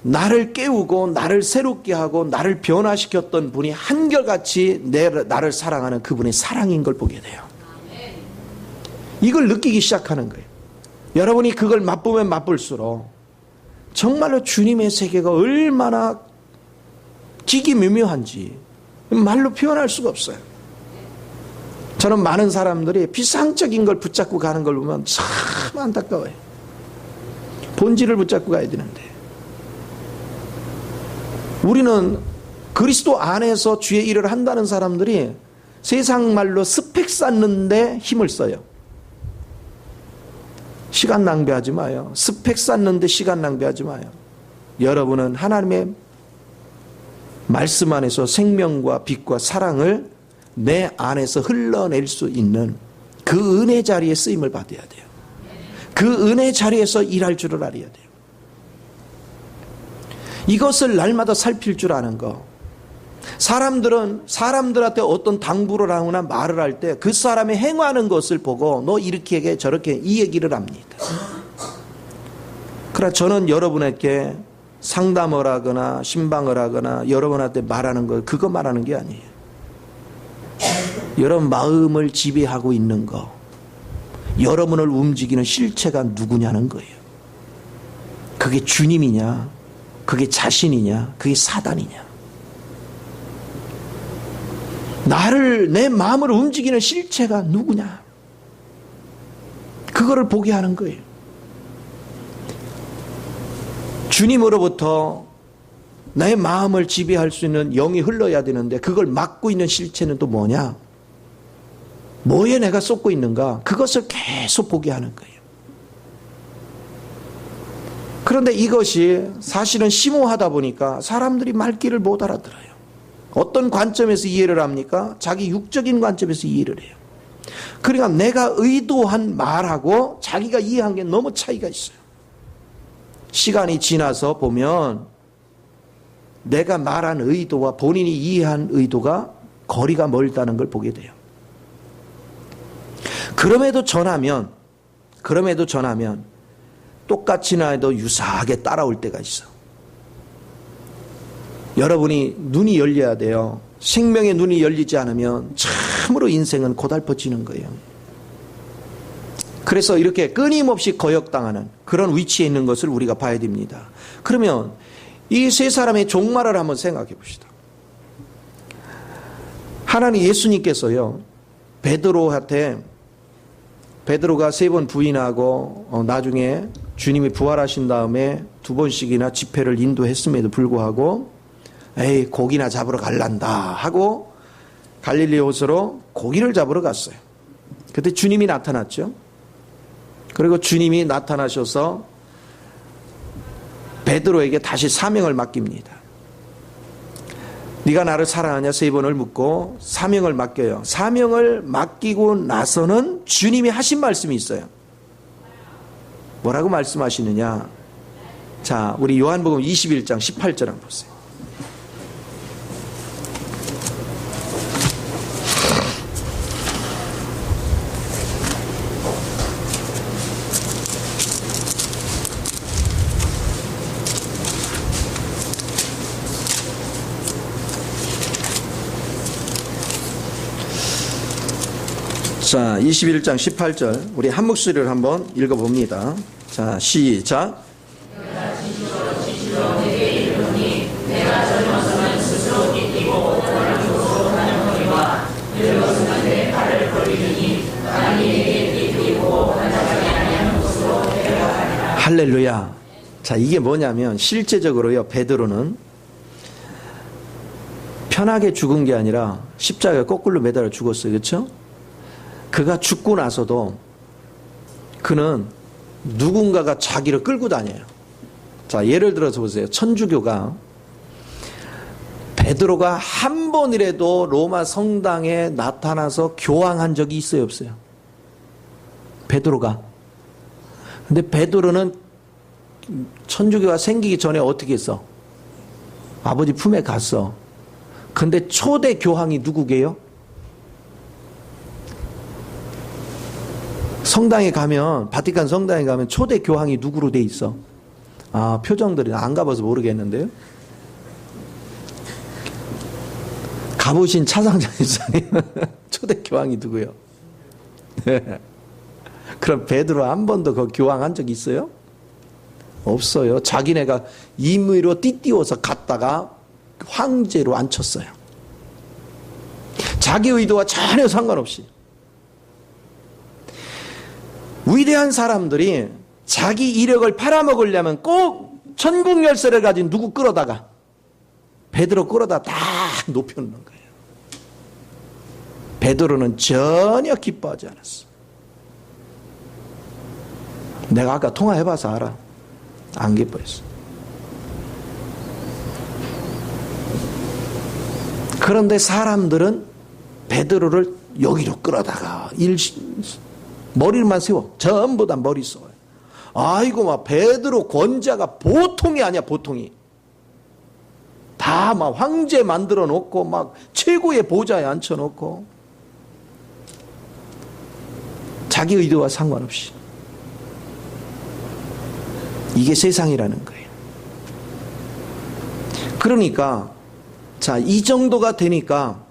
나를 깨우고 나를 새롭게 하고 나를 변화시켰던 분이 한결같이 나를 사랑하는 그분의 사랑인 걸 보게 돼요. 이걸 느끼기 시작하는 거예요. 여러분이 그걸 맛보면 맛볼수록 정말로 주님의 세계가 얼마나 기기묘묘한지 말로 표현할 수가 없어요. 저는 많은 사람들이 비상적인 걸 붙잡고 가는 걸 보면 참 안타까워요. 본질을 붙잡고 가야 되는데 우리는 그리스도 안에서 주의 일을 한다는 사람들이 세상 말로 스펙 쌓는데 힘을 써요. 시간 낭비하지 마요. 스펙 쌓는데 시간 낭비하지 마요. 여러분은 하나님의 말씀 안에서 생명과 빛과 사랑을 내 안에서 흘러낼 수 있는 그 은혜 자리에 쓰임을 받아야 돼요. 그 은혜 자리에서 일할 줄을 알아야 돼요. 이것을 날마다 살필 줄 아는 거. 사람들은 사람들한테 어떤 당부를 하거나 말을 할 때 그 사람이 행하는 것을 보고 너 이렇게 해 저렇게 이 얘기를 합니다. 그러나 저는 여러분에게 상담을 하거나 신방을 하거나 여러분한테 말하는 거 그거 말하는 게 아니에요. 여러분 마음을 지배하고 있는 거, 여러분을 움직이는 실체가 누구냐는 거예요. 그게 주님이냐, 그게 자신이냐, 그게 사단이냐. 내 마음을 움직이는 실체가 누구냐. 그거를 보게 하는 거예요. 주님으로부터 나의 마음을 지배할 수 있는 영이 흘러야 되는데 그걸 막고 있는 실체는 또 뭐냐? 뭐에 내가 쏟고 있는가? 그것을 계속 보게 하는 거예요. 그런데 이것이 사실은 심오하다 보니까 사람들이 말귀를 못 알아들어요. 어떤 관점에서 이해를 합니까? 자기 육적인 관점에서 이해를 해요. 그러니까 내가 의도한 말하고 자기가 이해한 게 너무 차이가 있어요. 시간이 지나서 보면 내가 말한 의도와 본인이 이해한 의도가 거리가 멀다는 걸 보게 돼요. 그럼에도 전하면 똑같이나 해도 유사하게 따라올 때가 있어. 여러분이 눈이 열려야 돼요. 생명의 눈이 열리지 않으면 참으로 인생은 고달퍼지는 거예요. 그래서 이렇게 끊임없이 거역당하는 그런 위치에 있는 것을 우리가 봐야 됩니다. 그러면 이 세 사람의 종말을 한번 생각해 봅시다. 하나님 예수님께서요, 베드로가 3번 부인하고 나중에 주님이 부활하신 다음에 2번씩이나 집회를 인도했음에도 불구하고 에이 고기나 잡으러 갈란다 하고 갈릴리 호수로 고기를 잡으러 갔어요. 그때 주님이 나타났죠. 그리고 주님이 나타나셔서 베드로에게 다시 사명을 맡깁니다. 네가 나를 사랑하냐 3번을 묻고 사명을 맡겨요. 사명을 맡기고 나서는 주님이 하신 말씀이 있어요. 뭐라고 말씀하시느냐? 자, 우리 요한복음 21장 18절 한번 보세요. 자, 21장 18절 우리 한 목소리를 한번 읽어봅니다. 자, 시작. 할렐루야. 자, 이게 뭐냐면 실제적으로요, 베드로는 편하게 죽은 게 아니라 십자가에 거꾸로 매달아 죽었어요. 그렇죠? 그가 죽고 나서도 그는 누군가가 자기를 끌고 다녀요. 자, 예를 들어서 보세요. 천주교가 베드로가 한 번이라도 로마 성당에 나타나서 교황한 적이 있어요, 없어요? 베드로가. 근데 베드로는 천주교가 생기기 전에 어떻게 했어? 아버지 품에 갔어. 근데 초대 교황이 누구게요? 성당에 가면, 바티칸 성당에 가면 초대 교황이 누구로 돼 있어? 아, 표정들이 안 가봐서 모르겠는데요. 가보신 차상장 집사님 초대 교황이 누구요? 네. 그럼 베드로 한 번도 그 교황한 적 있어요? 없어요. 자기네가 임의로 띠띠워서 갔다가 황제로 앉혔어요. 자기 의도와 전혀 상관없이. 위대한 사람들이 자기 이력을 팔아먹으려면 꼭 천국 열쇠를 가진 누구 끌어다가 베드로 끌어다 다 높여놓는 거예요. 베드로는 전혀 기뻐하지 않았어. 내가 아까 통화해봐서 알아. 안 기뻐했어. 그런데 사람들은 베드로를 여기로 끌어다가 머리만 세워. 전부 다 머리 쏘아요. 아이고, 막 베드로 권자가 보통이 아니야, 보통이. 다 막 황제 만들어 놓고 막 최고의 보좌에 앉혀 놓고 자기 의도와 상관없이. 이게 세상이라는 거예요. 그러니까 자, 이 정도가 되니까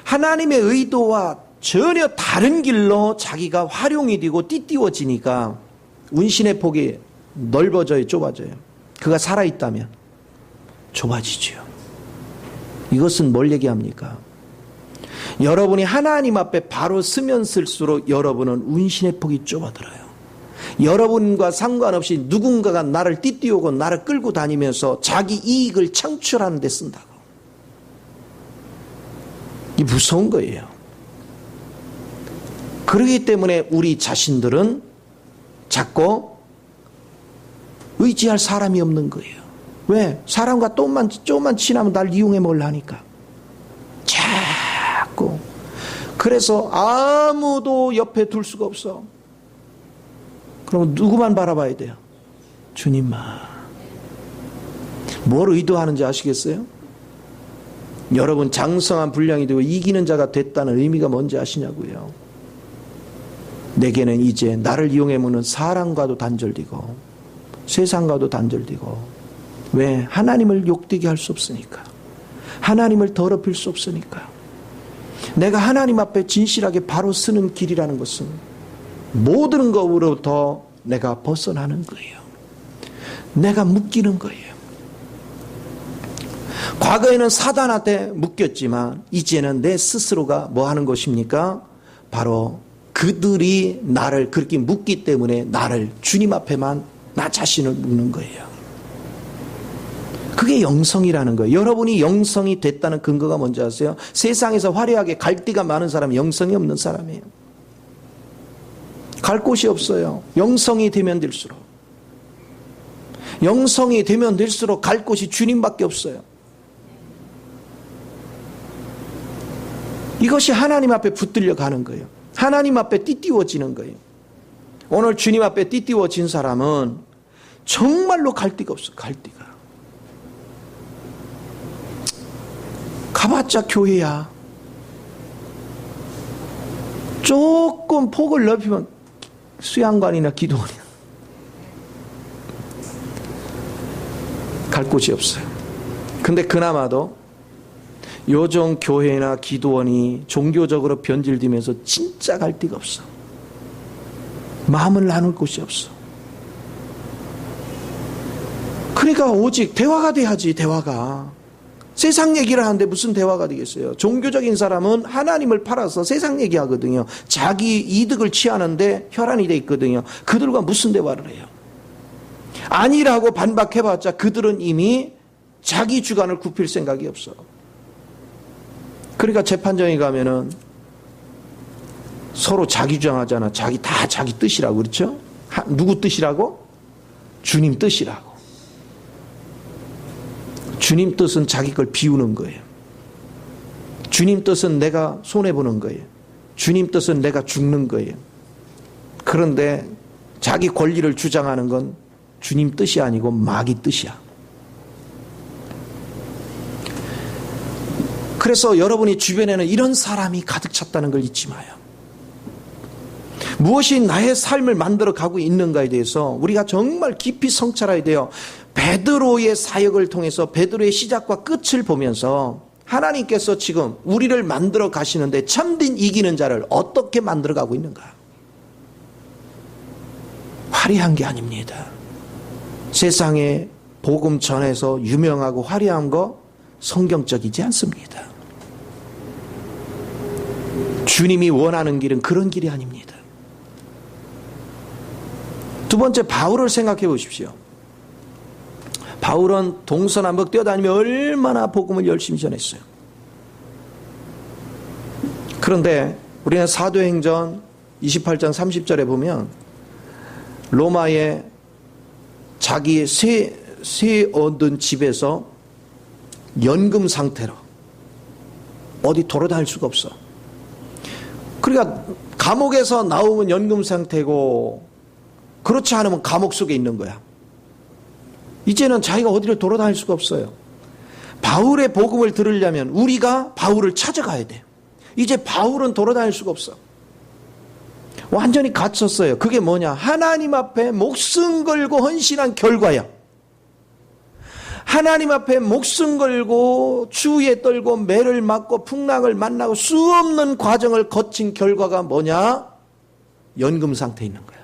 하나님의 의도와 전혀 다른 길로 자기가 활용이 되고 띠띠워지니까 운신의 폭이 넓어져요, 좁아져요? 그가 살아있다면 좁아지죠. 이것은 뭘 얘기합니까? 여러분이 하나님 앞에 바로 서면 쓸수록 여러분은 운신의 폭이 좁아들어요. 여러분과 상관없이 누군가가 나를 띠띠우고 나를 끌고 다니면서 자기 이익을 창출하는 데 쓴다고. 이 무서운 거예요. 그렇기 때문에 우리 자신들은 자꾸 의지할 사람이 없는 거예요. 왜? 사람과 조금만 친하면 날 이용해 먹으려 하니까. 자꾸. 그래서 아무도 옆에 둘 수가 없어. 그럼 누구만 바라봐야 돼요? 주님만. 뭘 의도하는지 아시겠어요? 여러분, 장성한 분량이 되고 이기는 자가 됐다는 의미가 뭔지 아시냐고요? 내게는 이제 나를 이용해 먹는 사람과도 단절되고 세상과도 단절되고. 왜? 하나님을 욕되게 할 수 없으니까. 하나님을 더럽힐 수 없으니까. 내가 하나님 앞에 진실하게 바로 쓰는 길이라는 것은 모든 것으로부터 내가 벗어나는 거예요. 내가 묶이는 거예요. 과거에는 사단한테 묶였지만 이제는 내 스스로가 뭐 하는 것입니까? 바로 그들이 나를 그렇게 묶기 때문에 나를 주님 앞에만 나 자신을 묶는 거예요. 그게 영성이라는 거예요. 여러분이 영성이 됐다는 근거가 뭔지 아세요? 세상에서 화려하게 갈 데가 많은 사람은 영성이 없는 사람이에요. 갈 곳이 없어요. 영성이 되면 될수록. 영성이 되면 될수록 갈 곳이 주님밖에 없어요. 이것이 하나님 앞에 붙들려 가는 거예요. 하나님 앞에 띠띠워지는 거예요. 오늘 주님 앞에 띠띠워진 사람은 정말로 갈 데가 없어. 갈 데가. 가봤자 교회야. 조금 폭을 넓히면 수양관이나 기도원이야. 갈 곳이 없어요. 근데 그나마도 요즘 교회나 기도원이 종교적으로 변질되면서 진짜 갈 데가 없어. 마음을 나눌 곳이 없어. 그러니까 오직 대화가 돼야지. 대화가. 세상 얘기를 하는데 무슨 대화가 되겠어요. 종교적인 사람은 하나님을 팔아서 세상 얘기하거든요. 자기 이득을 취하는데 혈안이 돼 있거든요. 그들과 무슨 대화를 해요. 아니라고 반박해봤자 그들은 이미 자기 주관을 굽힐 생각이 없어. 그러니까 재판정에 가면은 서로 자기 주장하잖아. 다 자기 뜻이라고. 그렇죠? 누구 뜻이라고? 주님 뜻이라고. 주님 뜻은 자기 걸 비우는 거예요. 주님 뜻은 내가 손해보는 거예요. 주님 뜻은 내가 죽는 거예요. 그런데 자기 권리를 주장하는 건 주님 뜻이 아니고 마귀 뜻이야. 그래서 여러분이 주변에는 이런 사람이 가득 찼다는 걸 잊지 마요. 무엇이 나의 삶을 만들어 가고 있는가에 대해서 우리가 정말 깊이 성찰해야 돼요. 베드로의 사역을 통해서 베드로의 시작과 끝을 보면서 하나님께서 지금 우리를 만들어 가시는데 참된 이기는 자를 어떻게 만들어 가고 있는가? 화려한 게 아닙니다. 세상에 복음 전해서 유명하고 화려한 거 성경적이지 않습니다. 주님이 원하는 길은 그런 길이 아닙니다. 두 번째, 바울을 생각해 보십시오. 바울은 동서남북 뛰어다니며 얼마나 복음을 열심히 전했어요. 그런데 우리는 사도행전 28장 30절에 보면 로마의 자기 새 얻은 집에서 연금 상태로 어디 돌아다닐 수가 없어. 그러니까 감옥에서 나오면 연금 상태고 그렇지 않으면 감옥 속에 있는 거야. 이제는 자기가 어디를 돌아다닐 수가 없어요. 바울의 복음을 들으려면 우리가 바울을 찾아가야 돼. 이제 바울은 돌아다닐 수가 없어. 완전히 갇혔어요. 그게 뭐냐? 하나님 앞에 목숨 걸고 헌신한 결과야. 하나님 앞에 목숨 걸고 추위에 떨고 매를 맞고 풍랑을 만나고 수없는 과정을 거친 결과가 뭐냐? 연금 상태에 있는 거야.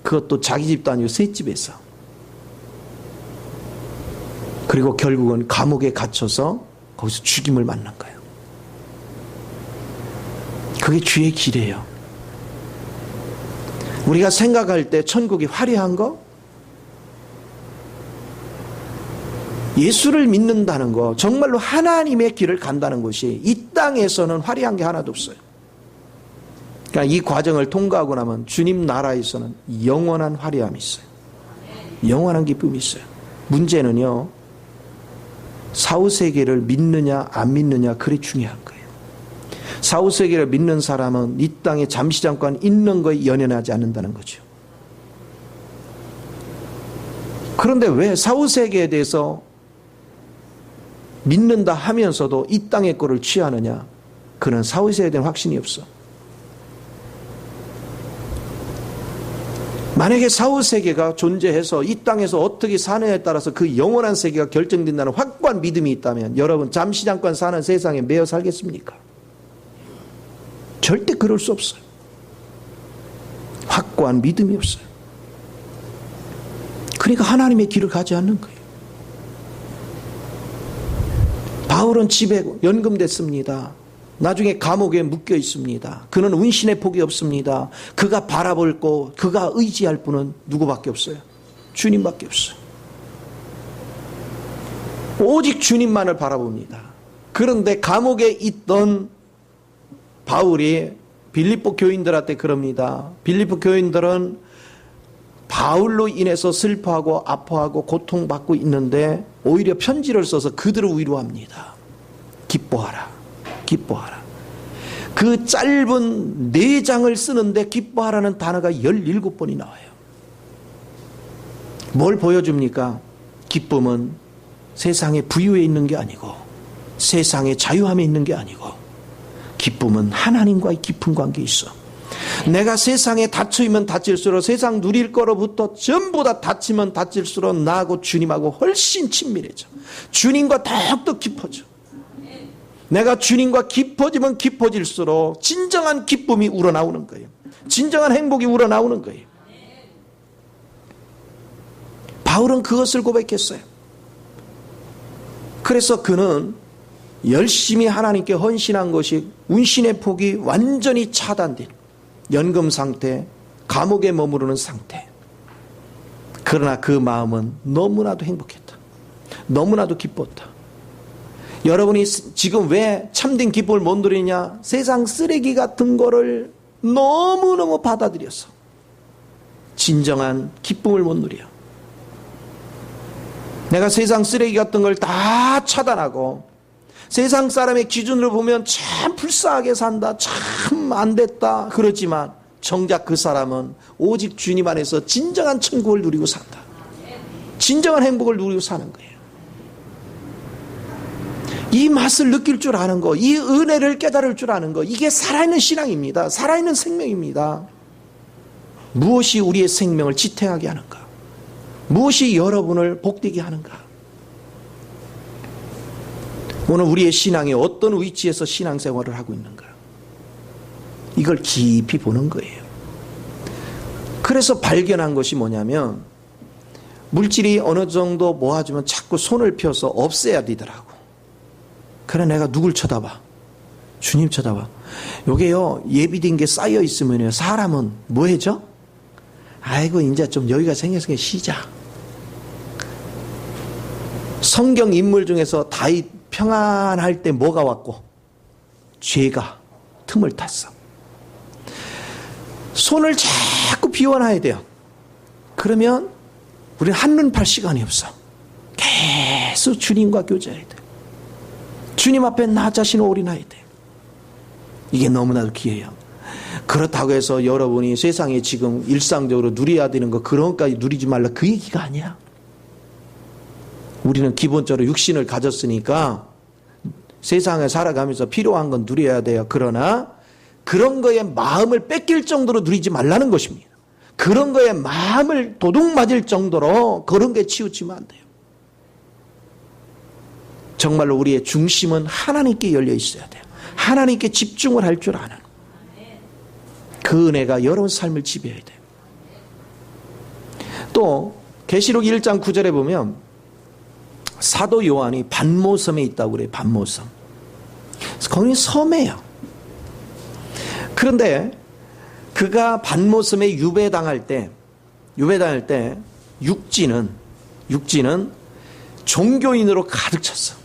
그것도 자기 집도 아니고 새 집에서. 그리고 결국은 감옥에 갇혀서 거기서 죽임을 만난 거예요. 그게 주의 길이에요. 우리가 생각할 때 천국이 화려한 거? 예수를 믿는다는 거, 정말로 하나님의 길을 간다는 것이 이 땅에서는 화려한 게 하나도 없어요. 그러니까 이 과정을 통과하고 나면 주님 나라에서는 영원한 화려함이 있어요. 영원한 기쁨이 있어요. 문제는요, 사후세계를 믿느냐 안 믿느냐, 그게 중요한 거예요. 사후세계를 믿는 사람은 이 땅에 잠시 잠깐 있는 거에 연연하지 않는다는 거죠. 그런데 왜 사후세계에 대해서 믿는다 하면서도 이 땅의 거를 취하느냐? 그는 사후세계에 대한 확신이 없어. 만약에 사후세계가 존재해서 이 땅에서 어떻게 사느냐에 따라서 그 영원한 세계가 결정된다는 확고한 믿음이 있다면 여러분 잠시 잠깐 사는 세상에 매여 살겠습니까? 절대 그럴 수 없어요. 확고한 믿음이 없어요. 그러니까 하나님의 길을 가지 않는 거예요. 바울은 집에 연금됐습니다. 나중에 감옥에 묶여 있습니다. 그는 운신의 복이 없습니다. 그가 바라볼 거, 그가 의지할 분은 누구밖에 없어요? 주님밖에 없어요. 오직 주님만을 바라봅니다. 그런데 감옥에 있던 바울이 빌립보 교인들한테 그럽니다. 빌립보 교인들은 바울로 인해서 슬퍼하고 아파하고 고통받고 있는데 오히려 편지를 써서 그들을 위로합니다. 기뻐하라. 기뻐하라. 그 짧은 4장을 쓰는데 기뻐하라는 단어가 17번이 나와요. 뭘 보여줍니까? 기쁨은 세상의 부유에 있는 게 아니고 세상의 자유함에 있는 게 아니고 기쁨은 하나님과의 깊은 관계에 있어. 내가 세상에 닫혀있면 닫힐수록 세상 누릴 거로부터 전부 다 닫히면 닫힐수록 나하고 주님하고 훨씬 친밀해져. 주님과 더욱더 깊어져. 내가 주님과 깊어지면 깊어질수록 진정한 기쁨이 우러나오는 거예요. 진정한 행복이 우러나오는 거예요. 바울은 그것을 고백했어요. 그래서 그는 열심히 하나님께 헌신한 것이 운신의 폭이 완전히 차단된 연금 상태, 감옥에 머무르는 상태. 그러나 그 마음은 너무나도 행복했다. 너무나도 기뻤다. 여러분이 지금 왜 참된 기쁨을 못 누리냐? 세상 쓰레기 같은 거를 너무너무 받아들여서 진정한 기쁨을 못 누려. 내가 세상 쓰레기 같은 걸 다 차단하고 세상 사람의 기준으로 보면 참 불쌍하게 산다, 참 안 됐다 그러지만 정작 그 사람은 오직 주님 안에서 진정한 천국을 누리고 산다. 진정한 행복을 누리고 사는 거예요. 이 맛을 느낄 줄 아는 거, 이 은혜를 깨달을 줄 아는 거, 이게 살아있는 신앙입니다. 살아있는 생명입니다. 무엇이 우리의 생명을 지탱하게 하는가? 무엇이 여러분을 복되게 하는가? 오늘 우리의 신앙이 어떤 위치에서 신앙생활을 하고 있는가? 이걸 깊이 보는 거예요. 그래서 발견한 것이 뭐냐면 물질이 어느 정도 모아주면 자꾸 손을 펴서 없애야 되더라고. 그래 내가 누굴 쳐다봐? 주님 쳐다봐. 요게요 예비된 게 쌓여 있으면요 사람은 뭐해져? 아이고 이제 좀 여유가 생겨서 쉬자. 성경 인물 중에서 다윗 평안할 때 뭐가 왔고? 죄가 틈을 탔어. 손을 자꾸 비워놔야 돼요. 그러면 우리는 한눈 팔 시간이 없어. 계속 주님과 교제해야 돼. 주님 앞에 나 자신을 올인해야 돼. 이게 너무나도 귀해요. 그렇다고 해서 여러분이 세상에 지금 일상적으로 누려야 되는 거 그런 것까지 누리지 말라 그 얘기가 아니야. 우리는 기본적으로 육신을 가졌으니까 세상에 살아가면서 필요한 건 누려야 돼요. 그러나 그런 거에 마음을 뺏길 정도로 누리지 말라는 것입니다. 그런 거에 마음을 도둑 맞을 정도로 그런 게 치우치면 안 돼요. 정말로 우리의 중심은 하나님께 열려 있어야 돼요. 하나님께 집중을 할 줄 아는 그 은혜가 여러분 삶을 지배해야 돼요. 또 계시록 1장 9절에 보면 사도 요한이 반모섬에 있다고 그래요. 반모섬. 거기 섬이에요. 그런데 그가 반모섬에 유배당할 때 육지는 종교인으로 가득 찼어.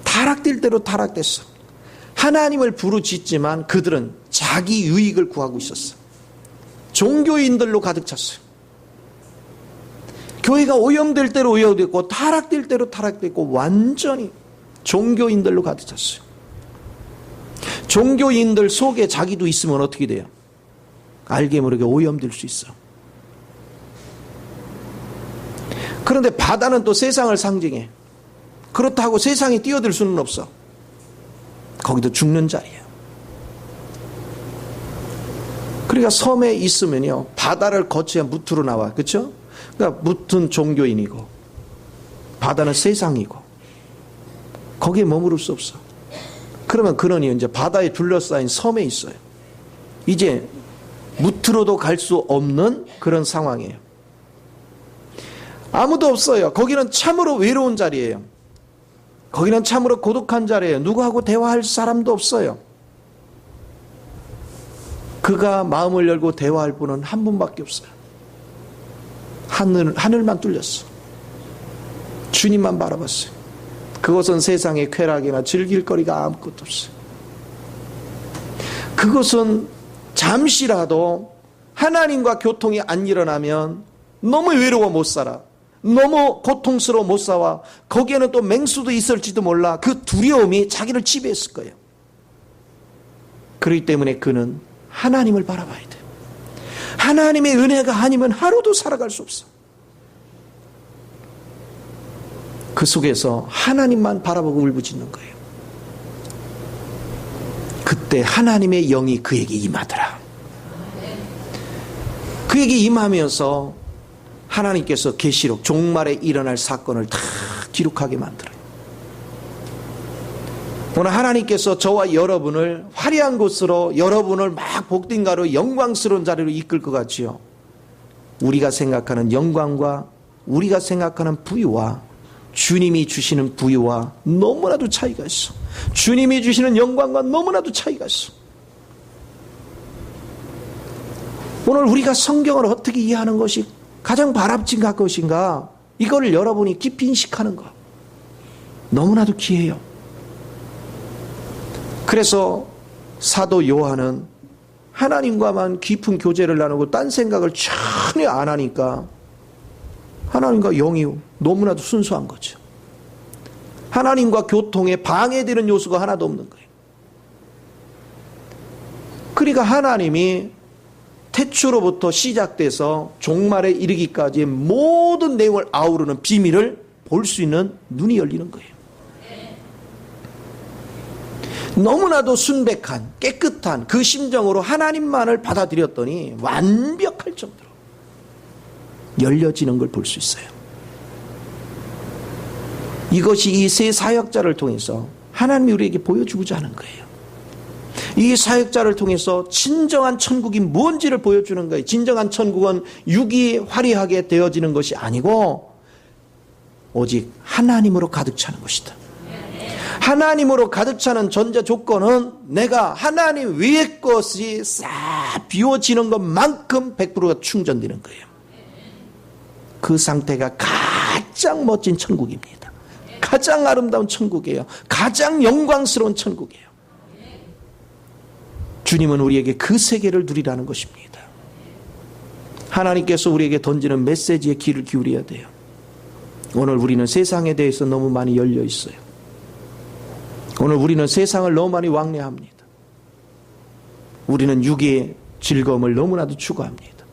타락될 대로 타락됐어. 하나님을 부르짖지만 그들은 자기 유익을 구하고 있었어. 종교인들로 가득 찼어요. 교회가 오염될 대로 오염됐고 타락될 대로 타락됐고 완전히 종교인들로 가득 찼어요. 종교인들 속에 자기도 있으면 어떻게 돼요? 알게 모르게 오염될 수 있어. 그런데 바다는 또 세상을 상징해. 그렇다고 세상에 뛰어들 수는 없어. 거기도 죽는 자리예요. 그러니까 섬에 있으면요 바다를 거쳐야 무트로 나와. 그렇죠? 그러니까 무트는 종교인이고 바다는 세상이고 거기에 머무를 수 없어. 그러면 그러니 이제 바다에 둘러싸인 섬에 있어요. 이제 무트로도 갈 수 없는 그런 상황이에요. 아무도 없어요. 거기는 참으로 외로운 자리예요. 거기는 참으로 고독한 자리예요. 누구하고 대화할 사람도 없어요. 그가 마음을 열고 대화할 분은 한 분밖에 없어요. 하늘만 뚫렸어. 주님만 바라봤어요. 그것은 세상의 쾌락이나 즐길 거리가 아무것도 없어요. 그것은 잠시라도 하나님과 교통이 안 일어나면 너무 외로워 못 살아. 너무 고통스러워 못 살아. 거기에는 또 맹수도 있을지도 몰라. 그 두려움이 자기를 지배했을 거예요. 그렇기 때문에 그는 하나님을 바라봐야 돼요. 하나님의 은혜가 아니면 하루도 살아갈 수 없어. 그 속에서 하나님만 바라보고 울부짖는 거예요. 그때 하나님의 영이 그에게 임하더라. 그에게 임하면서 하나님께서 계시록 종말에 일어날 사건을 다 기록하게 만들어요. 오늘 하나님께서 저와 여러분을 화려한 곳으로, 여러분을 막 복된가로 영광스러운 자리로 이끌 것 같지요. 우리가 생각하는 영광과 우리가 생각하는 부유와 주님이 주시는 부유와 너무나도 차이가 있어. 주님이 주시는 영광과 너무나도 차이가 있어. 오늘 우리가 성경을 어떻게 이해하는 것이 가장 바람직한 것인가, 이거를 여러분이 깊이 인식하는 것 너무나도 귀해요. 그래서 사도 요한은 하나님과만 깊은 교제를 나누고 딴 생각을 전혀 안 하니까 하나님과 영이 너무나도 순수한 거죠. 하나님과 교통에 방해되는 요소가 하나도 없는 거예요. 그러니까 하나님이 태초로부터 시작돼서 종말에 이르기까지의 모든 내용을 아우르는 비밀을 볼 수 있는 눈이 열리는 거예요. 너무나도 순백한 깨끗한 그 심정으로 하나님만을 받아들였더니 완벽할 정도로 열려지는 걸 볼 수 있어요. 이것이 이 세 사역자를 통해서 하나님이 우리에게 보여주고자 하는 거예요. 이 사역자를 통해서 진정한 천국이 뭔지를 보여주는 거예요. 진정한 천국은 육이 화려하게 되어지는 것이 아니고 오직 하나님으로 가득 차는 것이다. 하나님으로 가득 차는 전제 조건은 내가 하나님 외의 것이 싹 비워지는 것만큼 100%가 충전되는 거예요. 그 상태가 가장 멋진 천국입니다. 가장 아름다운 천국이에요. 가장 영광스러운 천국이에요. 주님은 우리에게 그 세계를 누리라는 것입니다. 하나님께서 우리에게 던지는 메시지에 귀를 기울여야 돼요. 오늘 우리는 세상에 대해서 너무 많이 열려 있어요. 오늘 우리는 세상을 너무 많이 왕래합니다. 우리는 육의 즐거움을 너무나도 추구합니다.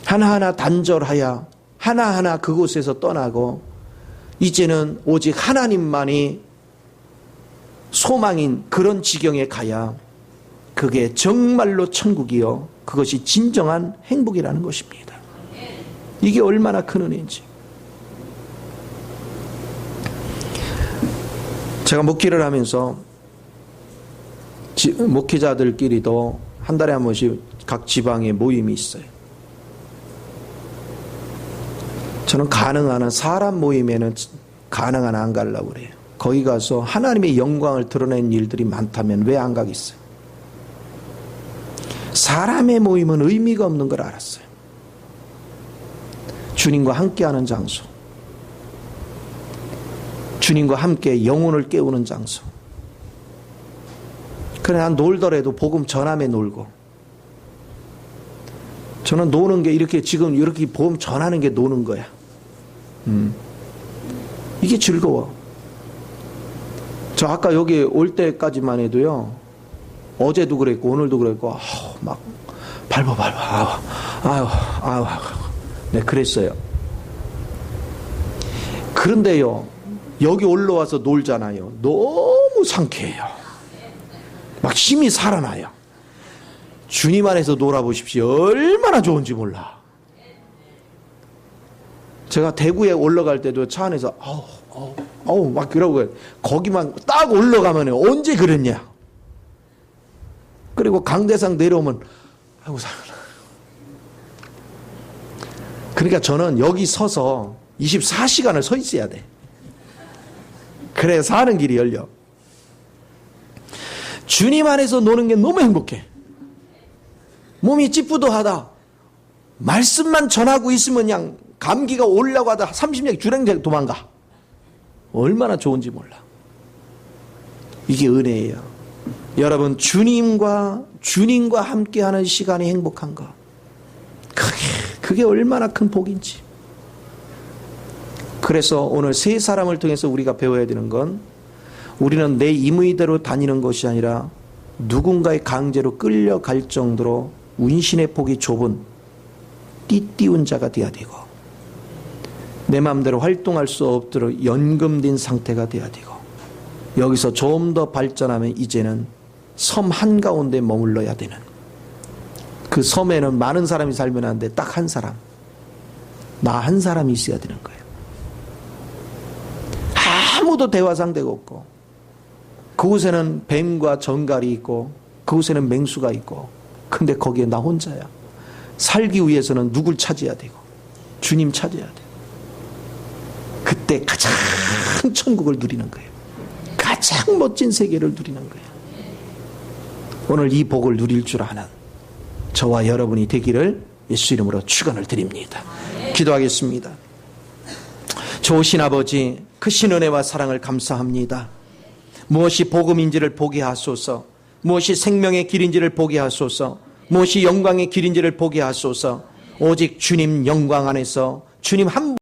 하나하나 단절하여 하나하나 그곳에서 떠나고 이제는 오직 하나님만이 소망인 그런 지경에 가야 그게 정말로 천국이요, 그것이 진정한 행복이라는 것입니다. 이게 얼마나 큰 은혜인지. 제가 목회를 하면서 목회자들끼리도 한 달에 한 번씩 각 지방에 모임이 있어요. 저는 가능한 한 사람 모임에는 가능한 한 안 가려고 그래요. 거기 가서 하나님의 영광을 드러낸 일들이 많다면 왜 안 가겠어요? 사람의 모임은 의미가 없는 걸 알았어요. 주님과 함께하는 장소, 주님과 함께 영혼을 깨우는 장소. 그래, 난 놀더라도 복음 전함에 놀고, 저는 노는 게 이렇게 지금 이렇게 복음 전하는 게 노는 거야. 이게 즐거워. 저 아까 여기 올 때까지만 해도요, 어제도 그랬고 오늘도 그랬고 막 밟아 아유 네, 그랬어요. 그런데요, 여기 올라와서 놀잖아요. 너무 상쾌해요. 막 힘이 살아나요. 주님 안에서 놀아보십시오. 얼마나 좋은지 몰라. 제가 대구에 올라갈 때도 차 안에서 막 그러고 거기만 딱 올라가면 언제 그랬냐. 그리고 강대상 내려오면 아이고 살아나. 그러니까 저는 여기 서서 24시간을 서 있어야 돼. 그래야 사는 길이 열려. 주님 안에서 노는 게 너무 행복해. 몸이 찌뿌둥하다. 말씀만 전하고 있으면 그냥 감기가 오려고 하다 30년 주랭주랭 도망가. 얼마나 좋은지 몰라. 이게 은혜예요. 여러분, 주님과 함께하는 시간이 행복한 거. 그게 얼마나 큰 복인지. 그래서 오늘 세 사람을 통해서 우리가 배워야 되는 건, 우리는 내 임의대로 다니는 것이 아니라 누군가의 강제로 끌려갈 정도로 운신의 폭이 좁은 띠띠운 자가 되어야 되고, 내 마음대로 활동할 수 없도록 연금된 상태가 돼야 되고, 여기서 좀 더 발전하면 이제는 섬 한가운데 머물러야 되는, 그 섬에는 많은 사람이 살면 안 돼. 딱 한 사람, 나 한 사람이 있어야 되는 거예요. 아무도 대화 상대가 없고, 그곳에는 뱀과 정갈이 있고, 그곳에는 맹수가 있고, 근데 거기에 나 혼자야. 살기 위해서는 누굴 찾아야 되고, 주님 찾아야 돼. 그때 가장 천국을 누리는 거예요. 가장 멋진 세계를 누리는 거예요. 오늘 이 복을 누릴 줄 아는 저와 여러분이 되기를 예수 이름으로 축원을 드립니다. 기도하겠습니다. 좋으신 아버지, 크신 은혜와 사랑을 감사합니다. 무엇이 복음인지를 보게 하소서, 무엇이 생명의 길인지를 보게 하소서, 무엇이 영광의 길인지를 보게 하소서. 오직 주님 영광 안에서 주님 한